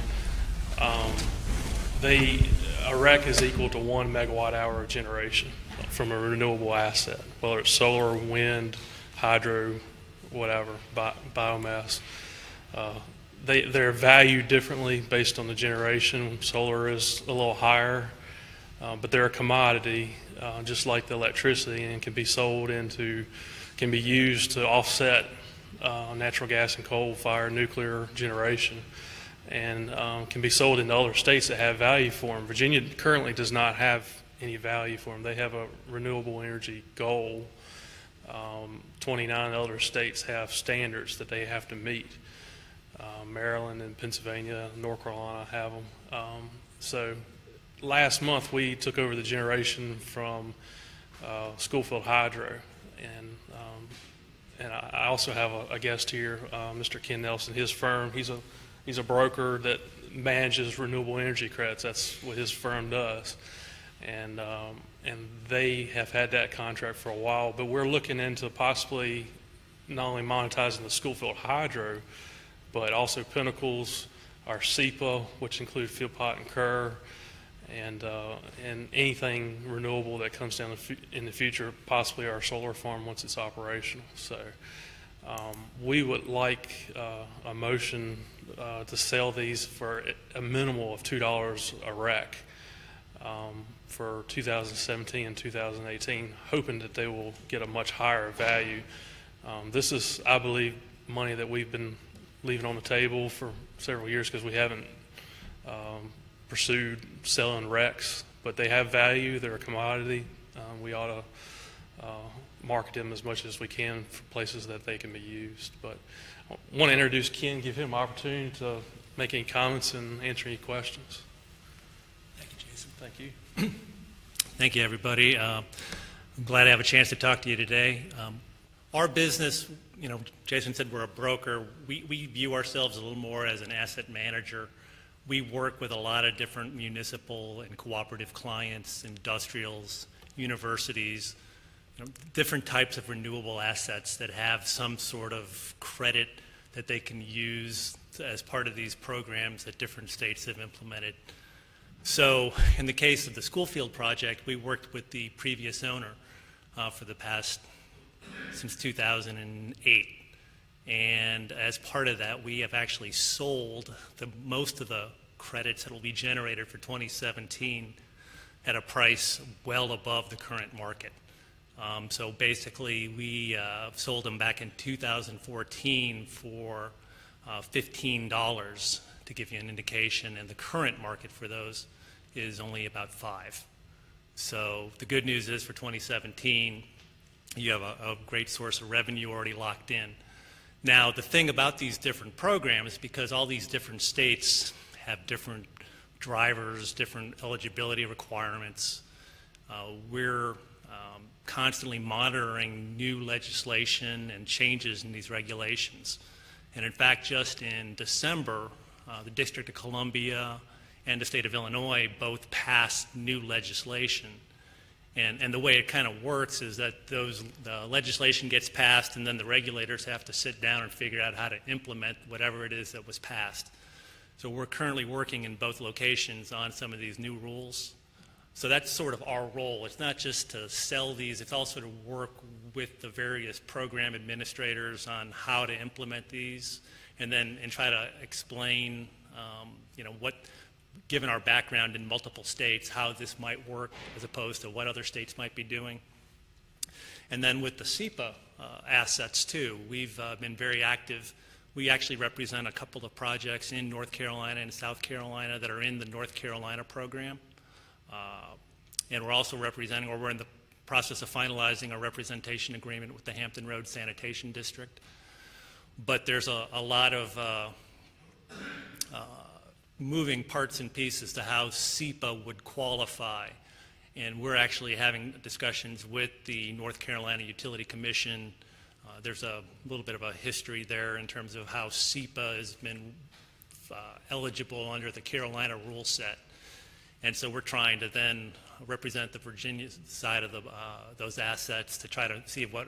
them. A REC is equal to 1 megawatt hour of generation from a renewable asset, whether it's solar, wind, hydro, whatever, biomass. They're valued differently based on the generation. Solar is a little higher, but they're a commodity, just like the electricity, and can be can be used to offset natural gas and coal-fired nuclear generation, and can be sold in other states that have value for them. Virginia currently does not have any value for them. They have a renewable energy goal. 29 other states have standards that they have to meet. Maryland and Pennsylvania, North Carolina have them. So last month we took over the generation from Schoolfield Hydro, and I also have a guest here, Mr. Ken Nelson. His firm, he's a broker that manages renewable energy credits. That's what his firm does, and they have had that contract for a while. But we're looking into possibly not only monetizing the Schoolfield Hydro, but also Pinnacles, our SEPA, which include Philpott and Kerr, and anything renewable that comes down in the future, possibly our solar farm once it's operational. So we would like a motion to sell these for a minimal of $2 a REC for 2017 and 2018, hoping that they will get a much higher value. This is, I believe, money that we've been leaving on the table for several years because we haven't pursued selling RECs, but they have value. They're a commodity. We ought to market them as much as we can for places that they can be used. But I want to introduce Ken, give him an opportunity to make any comments and answer any questions. Thank you, Jason. Thank you. Thank you, everybody. I'm glad to have a chance to talk to you today. Our business, Jason said we're a broker. We view ourselves a little more as an asset manager. We work with a lot of different municipal and cooperative clients, industrials, universities, different types of renewable assets that have some sort of credit that they can use as part of these programs that different states have implemented. So in the case of the Schoolfield project, we worked with the previous owner for the past, since 2008. And as part of that, we have actually sold most of the credits that will be generated for 2017 at a price well above the current market. So basically, we sold them back in 2014 for $15, to give you an indication, and the current market for those is only about $5. So the good news is for 2017, you have a great source of revenue already locked in. Now, the thing about these different programs, because all these different states have different drivers, different eligibility requirements, we're constantly monitoring new legislation and changes in these regulations. And in fact, just in December, the District of Columbia and the state of Illinois both passed new legislation. And the way it kind of works is that the legislation gets passed, and then the regulators have to sit down and figure out how to implement whatever it is that was passed. So we're currently working in both locations on some of these new rules. So that's sort of our role. It's not just to sell these, it's also to work with the various program administrators on how to implement these, and try to explain, what, given our background in multiple states, how this might work as opposed to what other states might be doing. And then with the SEPA assets too, we've been very active. We actually represent a couple of projects in North Carolina and South Carolina that are in the North Carolina program. And we're also representing, or we're in the process of finalizing a representation agreement with the Hampton Road Sanitation District. But there's a lot of moving parts and pieces to how SEPA would qualify. And we're actually having discussions with the North Carolina Utility Commission. There's a little bit of a history there in terms of how SEPA has been eligible under the Carolina rule set. And so we're trying to then represent the Virginia side of those assets to try to see what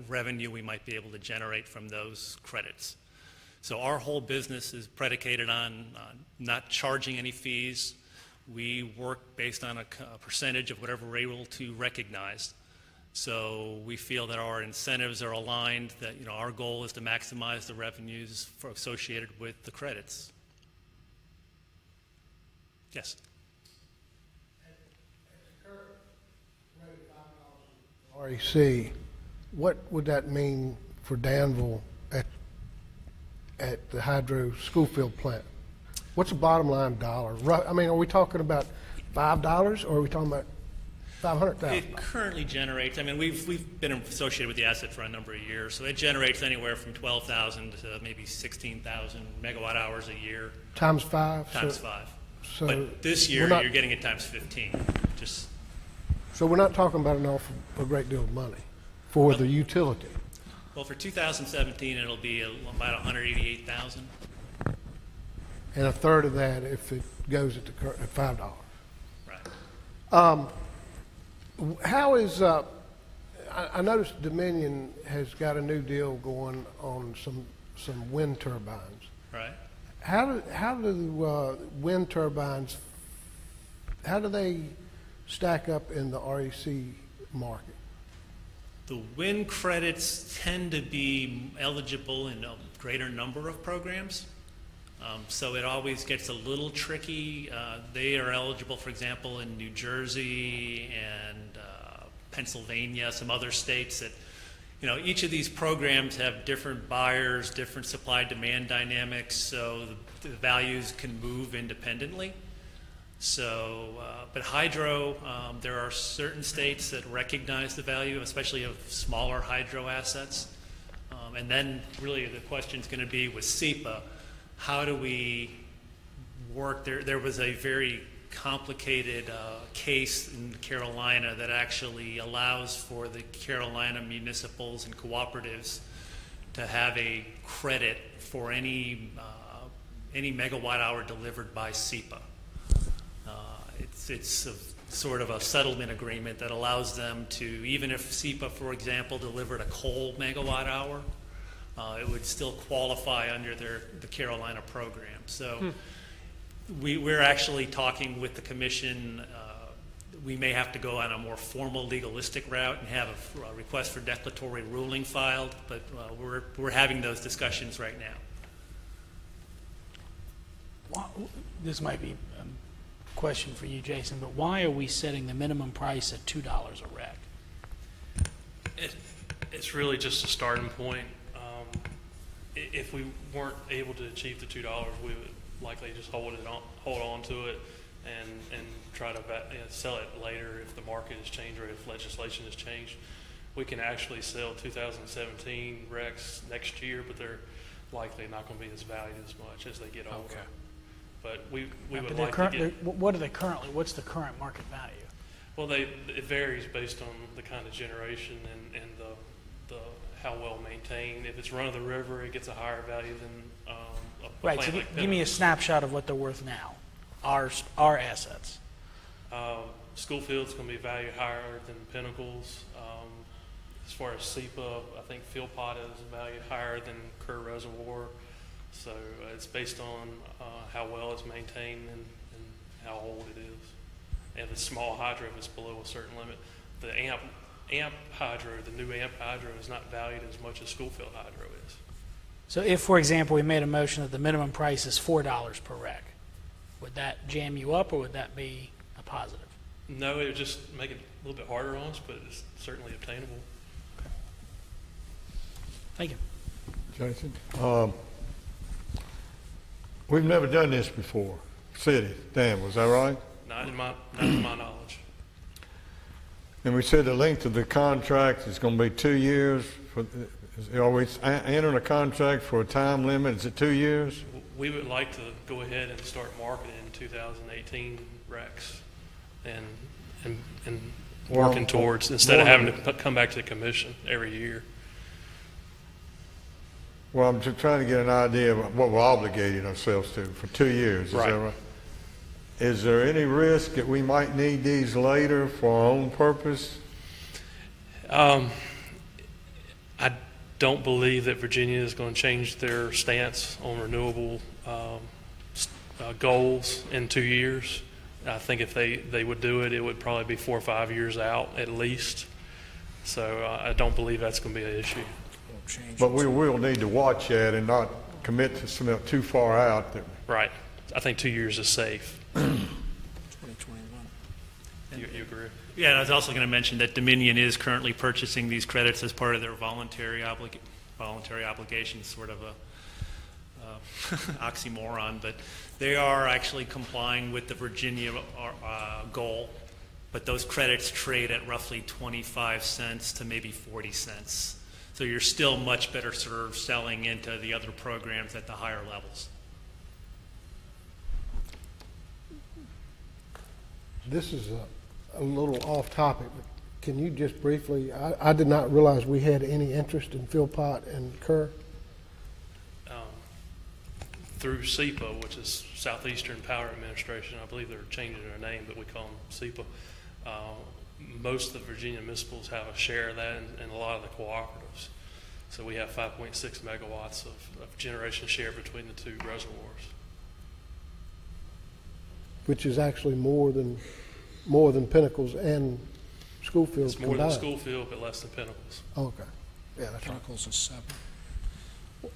revenue we might be able to generate from those credits. So our whole business is predicated on not charging any fees. We work based on a percentage of whatever we're able to recognize. So we feel that our incentives are aligned, that our goal is to maximize the revenues associated with the credits. Yes? REC, what would that mean for Danville at the Hydro Schoolfield plant? What's the bottom line dollar? I mean, are we talking about $5 or are we talking about $500,000? It currently generates, I mean, we've been associated with the asset for a number of years, so it generates anywhere from 12,000 to maybe 16,000 megawatt hours a year. Times 5? Times 5. So but this year, you're getting it times 15. So we're not talking about a great deal of money for the utility. Well, for 2017, it'll be about 188,000. And a third of that if it goes at $5. Right. How is I noticed Dominion has got a new deal going on some wind turbines. Right. How do wind turbines, how do they stack up in the REC market? The wind credits tend to be eligible in a greater number of programs. So it always gets a little tricky. They are eligible, for example, in New Jersey and Pennsylvania, some other states that, each of these programs have different buyers, different supply-demand dynamics, so the values can move independently. So, but hydro, there are certain states that recognize the value, especially of smaller hydro assets. And then really the question is going to be with SEPA, how do we work? There was a very complicated case in Carolina that actually allows for the Carolina municipals and cooperatives to have a credit for any megawatt hour delivered by SEPA. It's sort of a settlement agreement that allows them to, even if SEPA, for example, delivered a coal megawatt hour, it would still qualify under the Carolina program. So we're actually talking with the commission. We may have to go on a more formal legalistic route and have a request for declaratory ruling filed, but we're having those discussions right now. Well, this might be a question for you, Jason, but why are we setting the minimum price at $2 a rec? It's really just a starting point. If we weren't able to achieve the $2, we would likely just hold on to it and try to sell it later if the market has changed or if legislation has changed. We can actually sell 2017 recs next year, but they're likely not going to be as valued as much as they get older. Okay. But we would But like to get. what are they currently? What's the current market value? Well, it varies based on the kind of generation and the how well maintained. If it's run of the river, it gets a higher value than a Right. plant So like give me a snapshot of what they're worth now. Our assets. Schoolfield's going to be valued higher than Pinnacles. As far as SEPA, I think Philpott is valued higher than Kerr Reservoir. So it's based on how well it's maintained and how old it is. And if it's small hydro, if it's below a certain limit, the amp hydro, the new amp hydro is not valued as much as Schoolfield hydro is. So if, for example, we made a motion that the minimum price is $4 per rec, would that jam you up or would that be a positive? No, it would just make it little bit harder on us, but it's certainly obtainable. Thank you. Jason? We've never done this before. City, Danville, is that right? Not in my knowledge. And we said the length of the contract is going to be 2 years. Are we entering a contract for a time limit? Is it 2 years? We would like to go ahead and start marketing 2018 recs and working towards, instead of having to come back to the commission every year. Well, I'm just trying to get an idea of what we're obligating ourselves to for 2 years. Is that right? Is there any risk that we might need these later for our own purpose? I don't believe that Virginia is going to change their stance on renewable goals in 2 years. I think if they would do it, it would probably be 4 or 5 years out at least. So I don't believe that's going to be an issue. But we will need to watch that and not commit to something too far out. Right. I think 2 years is safe. 2021. You agree? Yeah, and I was also going to mention that Dominion is currently purchasing these credits as part of their voluntary obligation, sort of a oxymoron, but they are actually complying with the Virginia goal, but those credits trade at roughly 25 cents to maybe 40 cents. So you're still much better served selling into the other programs at the higher levels. This is a little off topic, but can you just briefly, I did not realize we had any interest in Philpott and Kerr. Through SEPA, which is Southeastern Power Administration, I believe they're changing their name, but we call them SEPA. Most of the Virginia municipals have a share of that and a lot of the cooperatives. So we have 5.6 megawatts of generation share between the two reservoirs. Which is actually more than Pinnacles and Schofield It's more combined. than Schofield, but less than Pinnacles. Okay. Yeah, that's right. Pinnacles is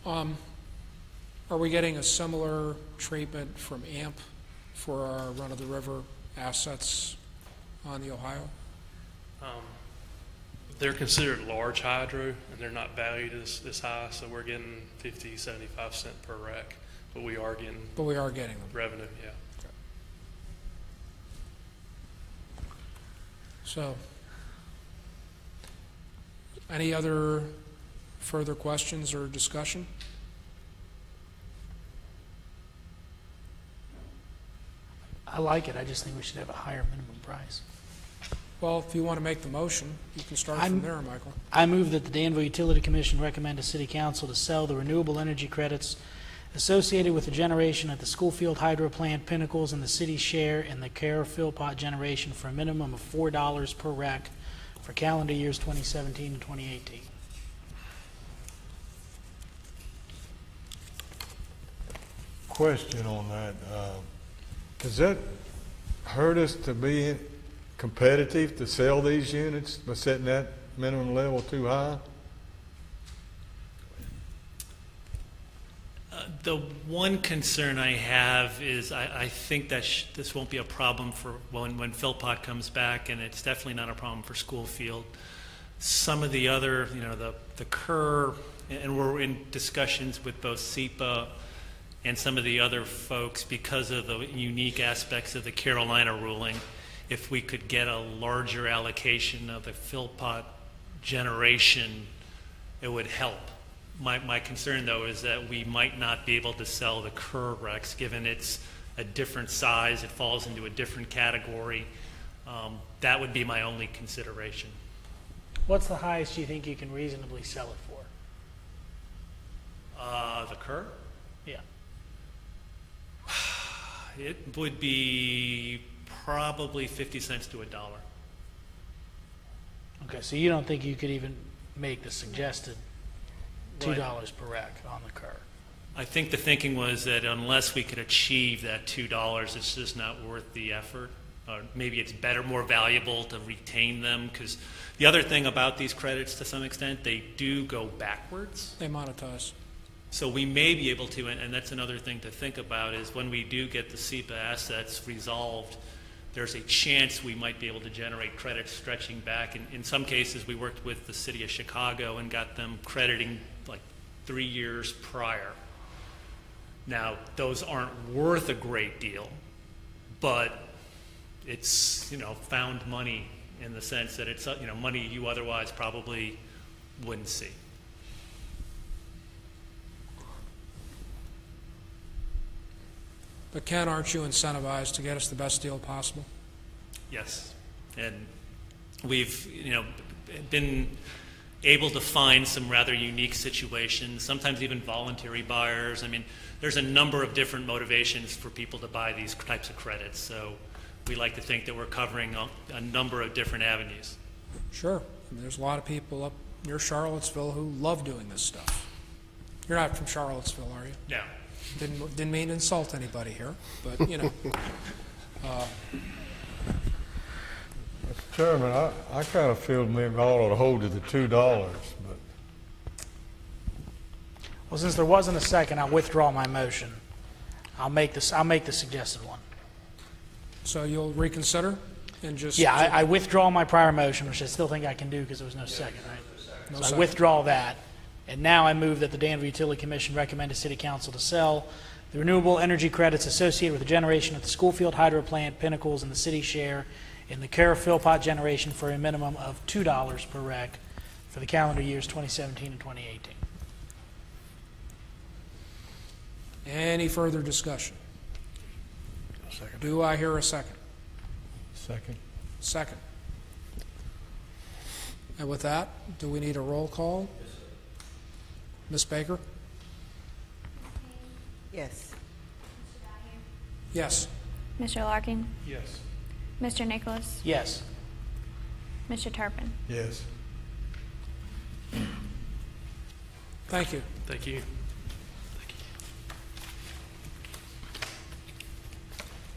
7. Are we getting a similar treatment from AMP for our run-of-the-river assets on the Ohio? They're considered large hydro, and they're not valued as high, so we're getting 50, 75 cents per rec, but we are getting them. Revenue, yeah. So, any other further questions or discussion? I like it. I just think we should have a higher minimum price. Well, if you want to make the motion, you can start from there, Michael. I move that the Danville Utility Commission recommend to City Council to sell the renewable energy credits associated with the generation at the Schofield Hydro Plant, Pinnacles, and the city's share in the Kerr Philpott generation for a minimum of $4 per rec for calendar years 2017 and 2018. Question on that. Does that hurt us to be competitive to sell these units by setting that minimum level too high? The one concern I have is I think that this won't be a problem for when Philpott comes back, and it's definitely not a problem for Schofield. Some of the other, the Kerr, and we're in discussions with both SEPA and some of the other folks because of the unique aspects of the Carolina ruling. If we could get a larger allocation of the Philpott generation, it would help. My concern, though, is that we might not be able to sell the Kerr recs, given it's a different size, it falls into a different category. That would be my only consideration. What's the highest you think you can reasonably sell it for? The Kerr? Yeah. It would be probably 50 cents to $1. Okay, so you don't think you could even make the suggested $2 per rec on the Kerr? I think the thinking was that unless we could achieve that $2, it's just not worth the effort. Or maybe it's better, more valuable to retain them, because the other thing about these credits, to some extent, they do go backwards. They monetize. So we may be able to, and that's another thing to think about, is when we do get the SEPA assets resolved, there's a chance we might be able to generate credits stretching back. In some cases, we worked with the city of Chicago and got them crediting like 3 years prior. Now, those aren't worth a great deal, but it's, found money in the sense that it's, money you otherwise probably wouldn't see. But Ken, aren't you incentivized to get us the best deal possible? Yes, and we've been able to find some rather unique situations, sometimes even voluntary buyers. I mean, there's a number of different motivations for people to buy these types of credits, so we like to think that we're covering a number of different avenues. Sure. And there's a lot of people up near Charlottesville who love doing this stuff. You're not from Charlottesville, are you? No. Didn't mean to insult anybody here, but Mr. Chairman, I kind of feel maybe I ought to hold to the $2, but Well, since there wasn't a second, I'll withdraw my motion. I'll make the suggested one. so you'll reconsider and just... Yeah, I withdraw my prior motion, which I still think I can do because there was no second, right? No So second. I withdraw that. And now I move that the Danville Utility Commission recommend to City Council to sell the renewable energy credits associated with the generation of the Schoolfield Hydro Plant, Pinnacles, and the city share in the Cara Philpott generation for a minimum of $2 per rec for the calendar years 2017 and 2018. Any further discussion? Do I hear a second? second. Second. And with that, do we need a roll call? Ms. Baker? Yes. Yes. Mr. Larkin? Yes. Mr. Nicholas? Yes. Mr. Turpin? Yes. Thank you. Thank you.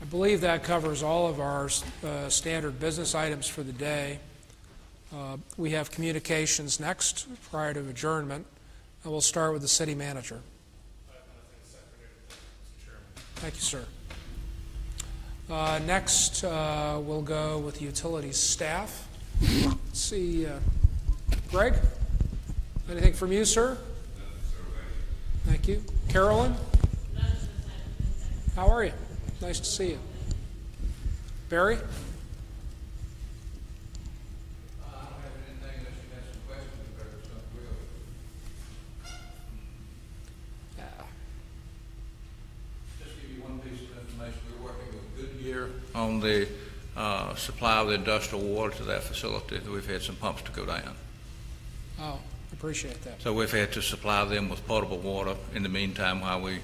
I believe that covers all of our standard business items for the day. We have communications next prior to adjournment, and we'll start with the city manager. Thank you, sir. Next, we'll go with utilities staff. Let's see, Greg, anything from you, sir? Thank you. Carolyn? How are you? Nice to see you. Barry? I don't have anything unless you have some questions about something real. Just give you one piece of information. We're working with Goodyear on the supply of the industrial water to that facility. We've had some pumps to go down. Oh, appreciate that. So we've had to supply them with potable water in the meantime while we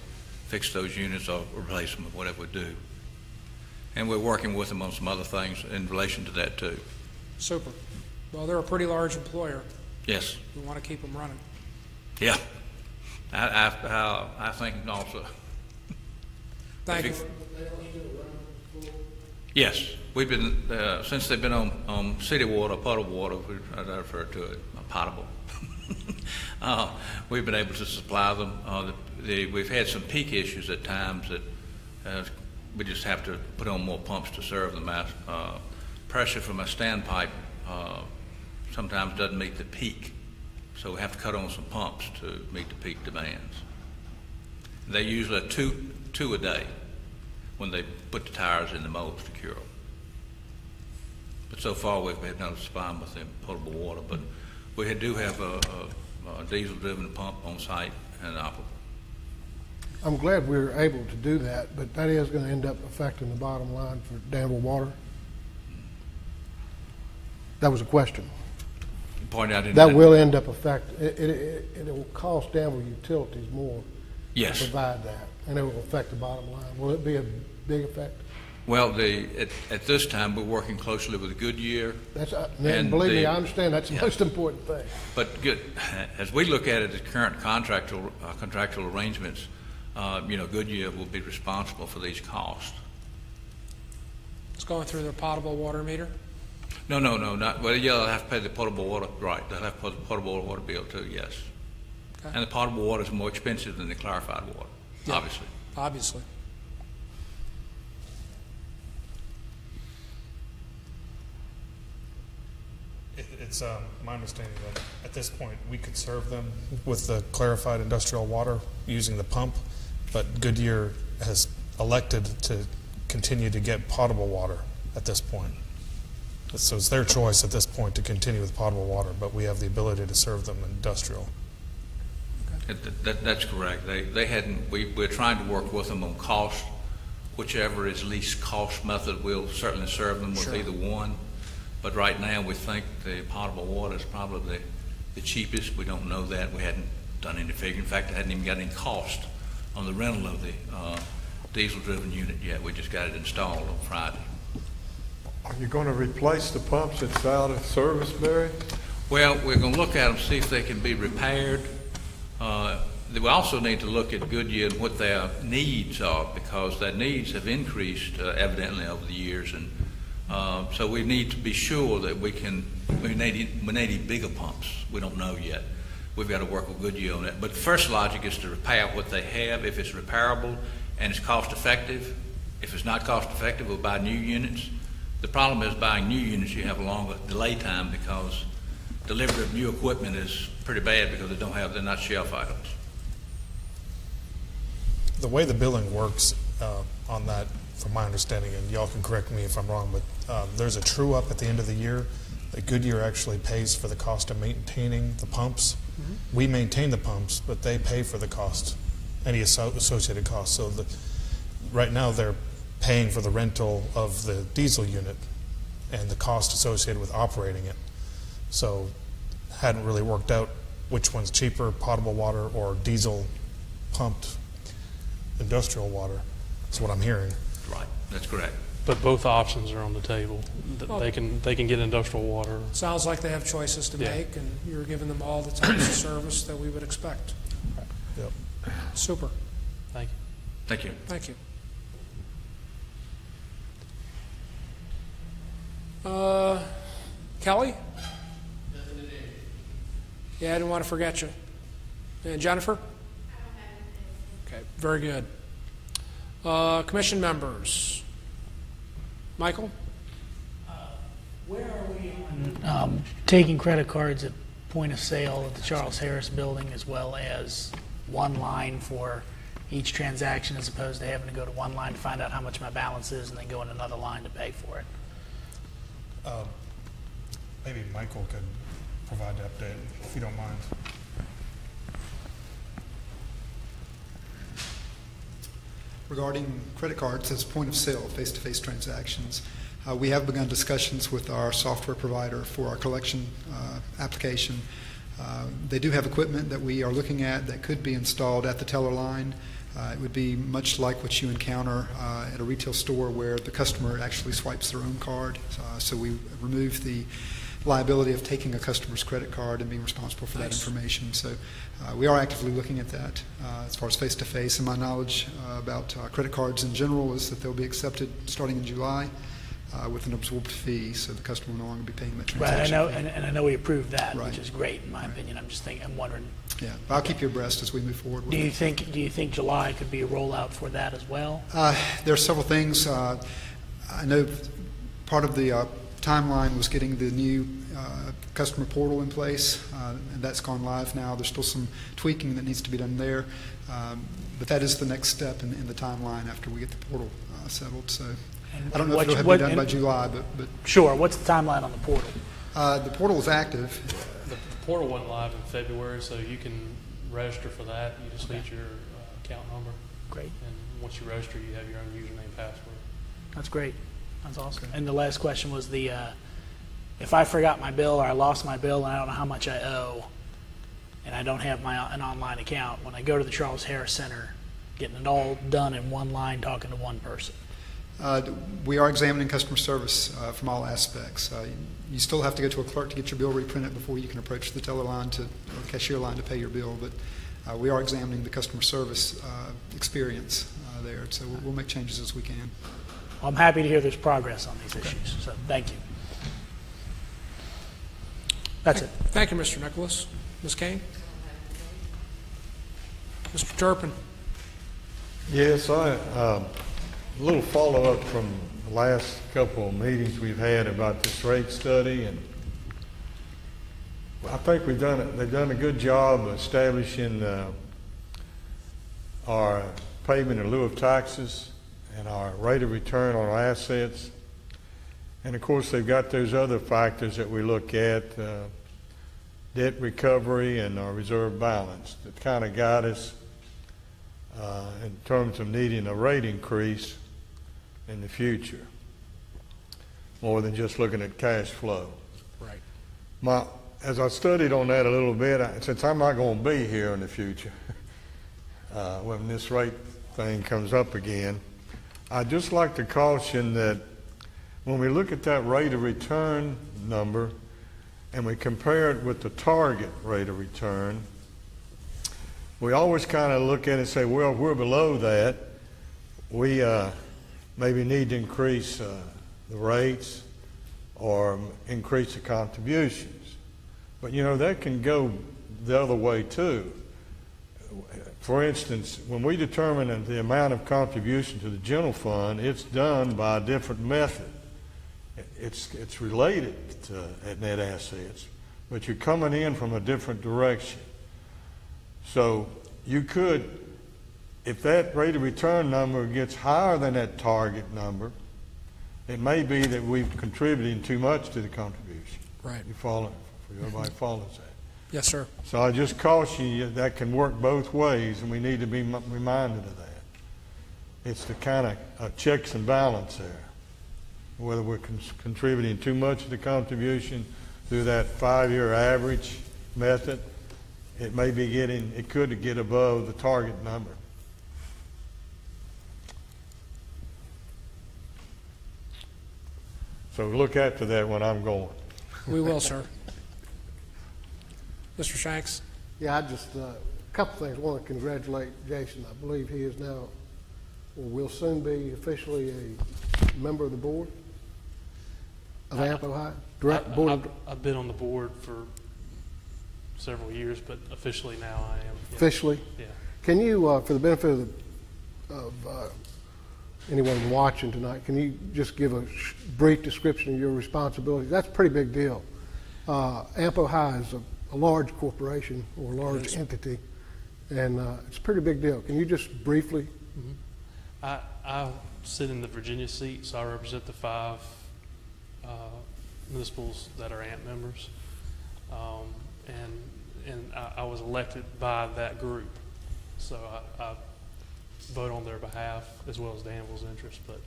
fix those units or replace them or whatever we do. And we're working with them on some other things in relation to that too. Super. Well, they're a pretty large employer. Yes. We want to keep them running. Yeah. I think also. Thank you. Yes. We've been, since they've been on city water, potable water, I refer to it, potable. We've been able to supply them. We've had some peak issues at times that we just have to put on more pumps to serve them out. Pressure from a standpipe sometimes doesn't meet the peak, so we have to cut on some pumps to meet the peak demands. They usually are two a day when they put the tires in the molds to cure them. But so far we've been able to supply them with the potable water, but we do have a diesel-driven pump on site and operable. I'm glad we were able to do that, but that is going to end up affecting the bottom line for Danville Water. That was a question. Point out That will end up affecting, it will cost Danville Utilities more Yes. to provide that, and it will affect the bottom line. Will it be a big effect? Well, at this time, we're working closely with Goodyear. That's, And and believe me, the- I understand that's the yeah. most important thing. But good, as we look at it, the current contractual arrangements, Goodyear will be responsible for these costs. It's going through their potable water meter. No, not, well, yeah, they'll have to pay the potable water, right, they'll have to pay the potable water bill too, yes. Okay. And the potable water is more expensive than the clarified water, Yeah. obviously. Obviously. It's my understanding that at this point we could serve them with the clarified industrial water using the pump, but Goodyear has elected to continue to get potable water at this point. So it's their choice at this point to continue with potable water, but we have the ability to serve them industrial. That's correct. They hadn't. We're trying to work with them on cost. Whichever is least cost method, we'll certainly serve them with either one. But right now, we think the potable water is probably the cheapest. We don't know that. We hadn't done any figure. In fact, I hadn't even got any cost on the rental of the diesel-driven unit yet. We just got it installed on Friday. Are you going to replace the pumps that's out of service, Barry? Well, we're going to look at them, see if they can be repaired. We also need to look at Goodyear and what their needs are, because their needs have increased evidently over the years, and so we need to be sure that we need bigger pumps. We don't know yet. We've got to work with Goodyear on that. But the first logic is to repair what they have if it's repairable and it's cost effective. If it's not cost effective, we'll buy new units. The problem is buying new units, you have a longer delay time because delivery of new equipment is pretty bad because they're not shelf items. The way the billing works on that, from my understanding, and y'all can correct me if I'm wrong, but there's a true up at the end of the year that Goodyear actually pays for the cost of maintaining the pumps. Mm-hmm. We maintain the pumps, but they pay for the cost, any associated costs. So right now they're paying for the rental of the diesel unit and the cost associated with operating it. So hadn't really worked out which one's cheaper, potable water or diesel pumped industrial water. That's what I'm hearing. Right, that's correct. But both options are on the table. They can get industrial water. Sounds like they have choices to make, and you're giving them all the types of service that we would expect. Yep. Super. Thank you. Thank you. Thank you. Kelly? Yeah, I didn't want to forget you. And Jennifer? Okay, very good. Commission members. Michael? Where are we on taking credit cards at point of sale at the Charles Harris building, as well as one line for each transaction, as opposed to having to go to one line to find out how much my balance is and then go in another line to pay for it? Maybe Michael could provide the update, if you don't mind. Regarding credit cards as point of sale, face-to-face transactions, we have begun discussions with our software provider for our collection application. They do have equipment that we are looking at that could be installed at the teller line. It would be much like what you encounter at a retail store where the customer actually swipes their own card. So we remove the liability of taking a customer's credit card and being responsible for that information. So we are actively looking at that. As far as face-to-face, and my knowledge about credit cards in general is that they'll be accepted starting in July with an absorbed fee, so the customer will no longer be paying that transaction. Right, I know, and I know we approved that, which is great in my opinion. I'm wondering. Yeah, I'll keep you abreast as we move forward with it. Do you think July could be a rollout for that as well? There are several things. I know part of the timeline was getting the new customer portal in place, and that's gone live now. There's still some tweaking that needs to be done there, but that is the next step in the timeline after we get the portal settled. So I don't know if it'll have to be done by July, but sure. What's the timeline on the portal? The portal is active. The portal went live in February, so you can register for that. You just need your account number. Great. And once you register, you have your own username and password. That's great. That's awesome. Okay. And the last question was if I forgot my bill or I lost my bill and I don't know how much I owe, and I don't have an online account, when I go to the Charles Harris Center, getting it all done in one line, talking to one person. We are examining customer service from all aspects. You still have to go to a clerk to get your bill reprinted before you can approach the teller line or cashier line to pay your bill, but we are examining the customer service experience there, so we'll make changes as we can. Well, I'm happy to hear there's progress on these issues, so thank you. That's it. Thank you, Mr. Nicholas. Ms. Kane? Mr. Turpin? Yes, a little follow-up from the last couple of meetings we've had about this rate study, and I think they've done a good job establishing our payment in lieu of taxes and our rate of return on our assets. And of course, they've got those other factors that we look at, debt recovery and our reserve balance, that kind of guide us in terms of needing a rate increase in the future, more than just looking at cash flow. Right. As I studied on that a little bit, since I'm not going to be here in the future, when this rate thing comes up again, I'd just like to caution that when we look at that rate of return number and we compare it with the target rate of return, we always kind of look at it and say, well, if we're below that, we maybe need to increase the rates or increase the contributions. But you know, that can go the other way too. For instance, when we determine the amount of contribution to the general fund, it's done by a different method. It's related to net assets, but you're coming in from a different direction. So you could, if that rate of return number gets higher than that target number, it may be that we've contributed too much to the contribution. Right. Everybody follows that. Yes, sir. So I just caution you that can work both ways, and we need to be reminded of that. It's the kind of checks and balance there. Whether we're contributing too much of the contribution through that 5-year average method, it could get above the target number. So look after that when I'm going. We will, sir. Mr. Shanks? Yeah, a couple things. I want to congratulate Jason. I believe he is now, or will soon be officially a member of the board of AMP Ohio? I've been on the board for several years, but officially now I am. Yeah. Officially? Yeah. Can you, for the benefit of anyone watching tonight, can you just give a brief description of your responsibilities? That's a pretty big deal. AMP Ohio is a large corporation or large entity, and it's a pretty big deal. Can you just briefly? Mm-hmm. I sit in the Virginia seat, so I represent the 5 municipals that are AMP members, and I was elected by that group, so I vote on their behalf as well as Danville's interest. But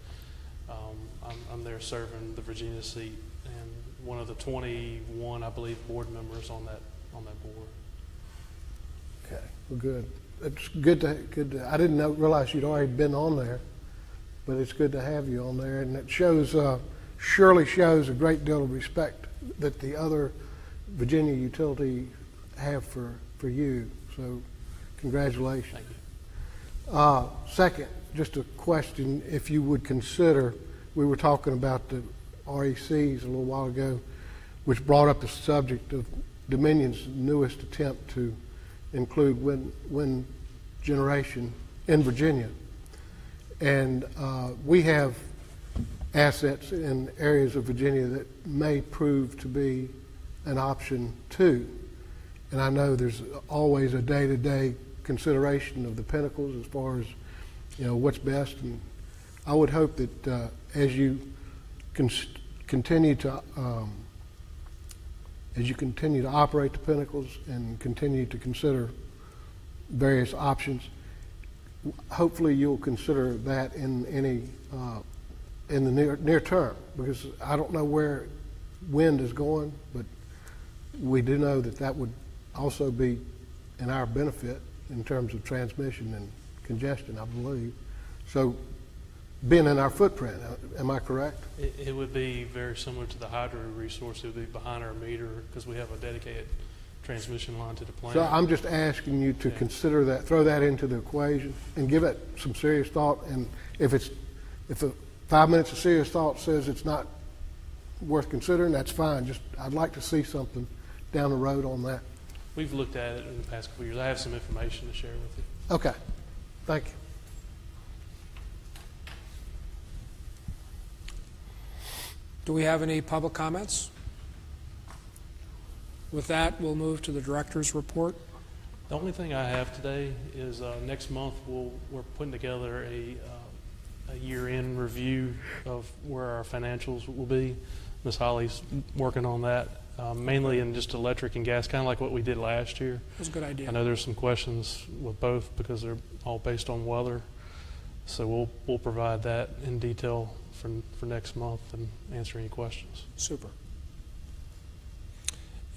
I'm there serving the Virginia seat and one of the 21, I believe, board members on that board. Okay, well, good. It's good to. I didn't realize you'd already been on there, but it's good to have you on there, and it shows surely shows a great deal of respect that the other Virginia utility have for you. So, congratulations. Thank you. Second, just a question: if you would consider, we were talking about the RECs a little while ago, which brought up the subject of Dominion's newest attempt to include wind generation in Virginia. And we have assets in areas of Virginia that may prove to be an option too. And I know there's always a day-to-day consideration of the pinnacles as far as, what's best. And I would hope that as you continue to operate the pinnacles and continue to consider various options, hopefully you'll consider that in the near term, because I don't know where wind is going, but we do know that would also be in our benefit in terms of transmission and congestion, I believe. So being in our footprint, am I correct? It would be very similar to the hydro resource. It would be behind our meter because we have a dedicated transmission line to the plant. So I'm just asking you to consider that, throw that into the equation, and give it some serious thought. And if 5 minutes of serious thought says it's not worth considering, that's fine. I'd like to see something down the road on that. We've looked at it in the past couple of years. I have some information to share with you. Okay, thank you. Do we have any public comments? With that, we'll move to the director's report. The only thing I have today is next month we're putting together a year-end review of where our financials will be. Ms. Holly's working on that, mainly in just electric and gas, kind of like what we did last year. That's a good idea. I know there's some questions with both because they're all based on weather. So we'll provide that in detail for next month and answer any questions. Super.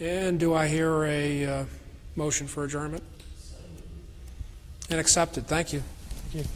And do I hear a motion for adjournment? And accepted. Thank you. Thank you.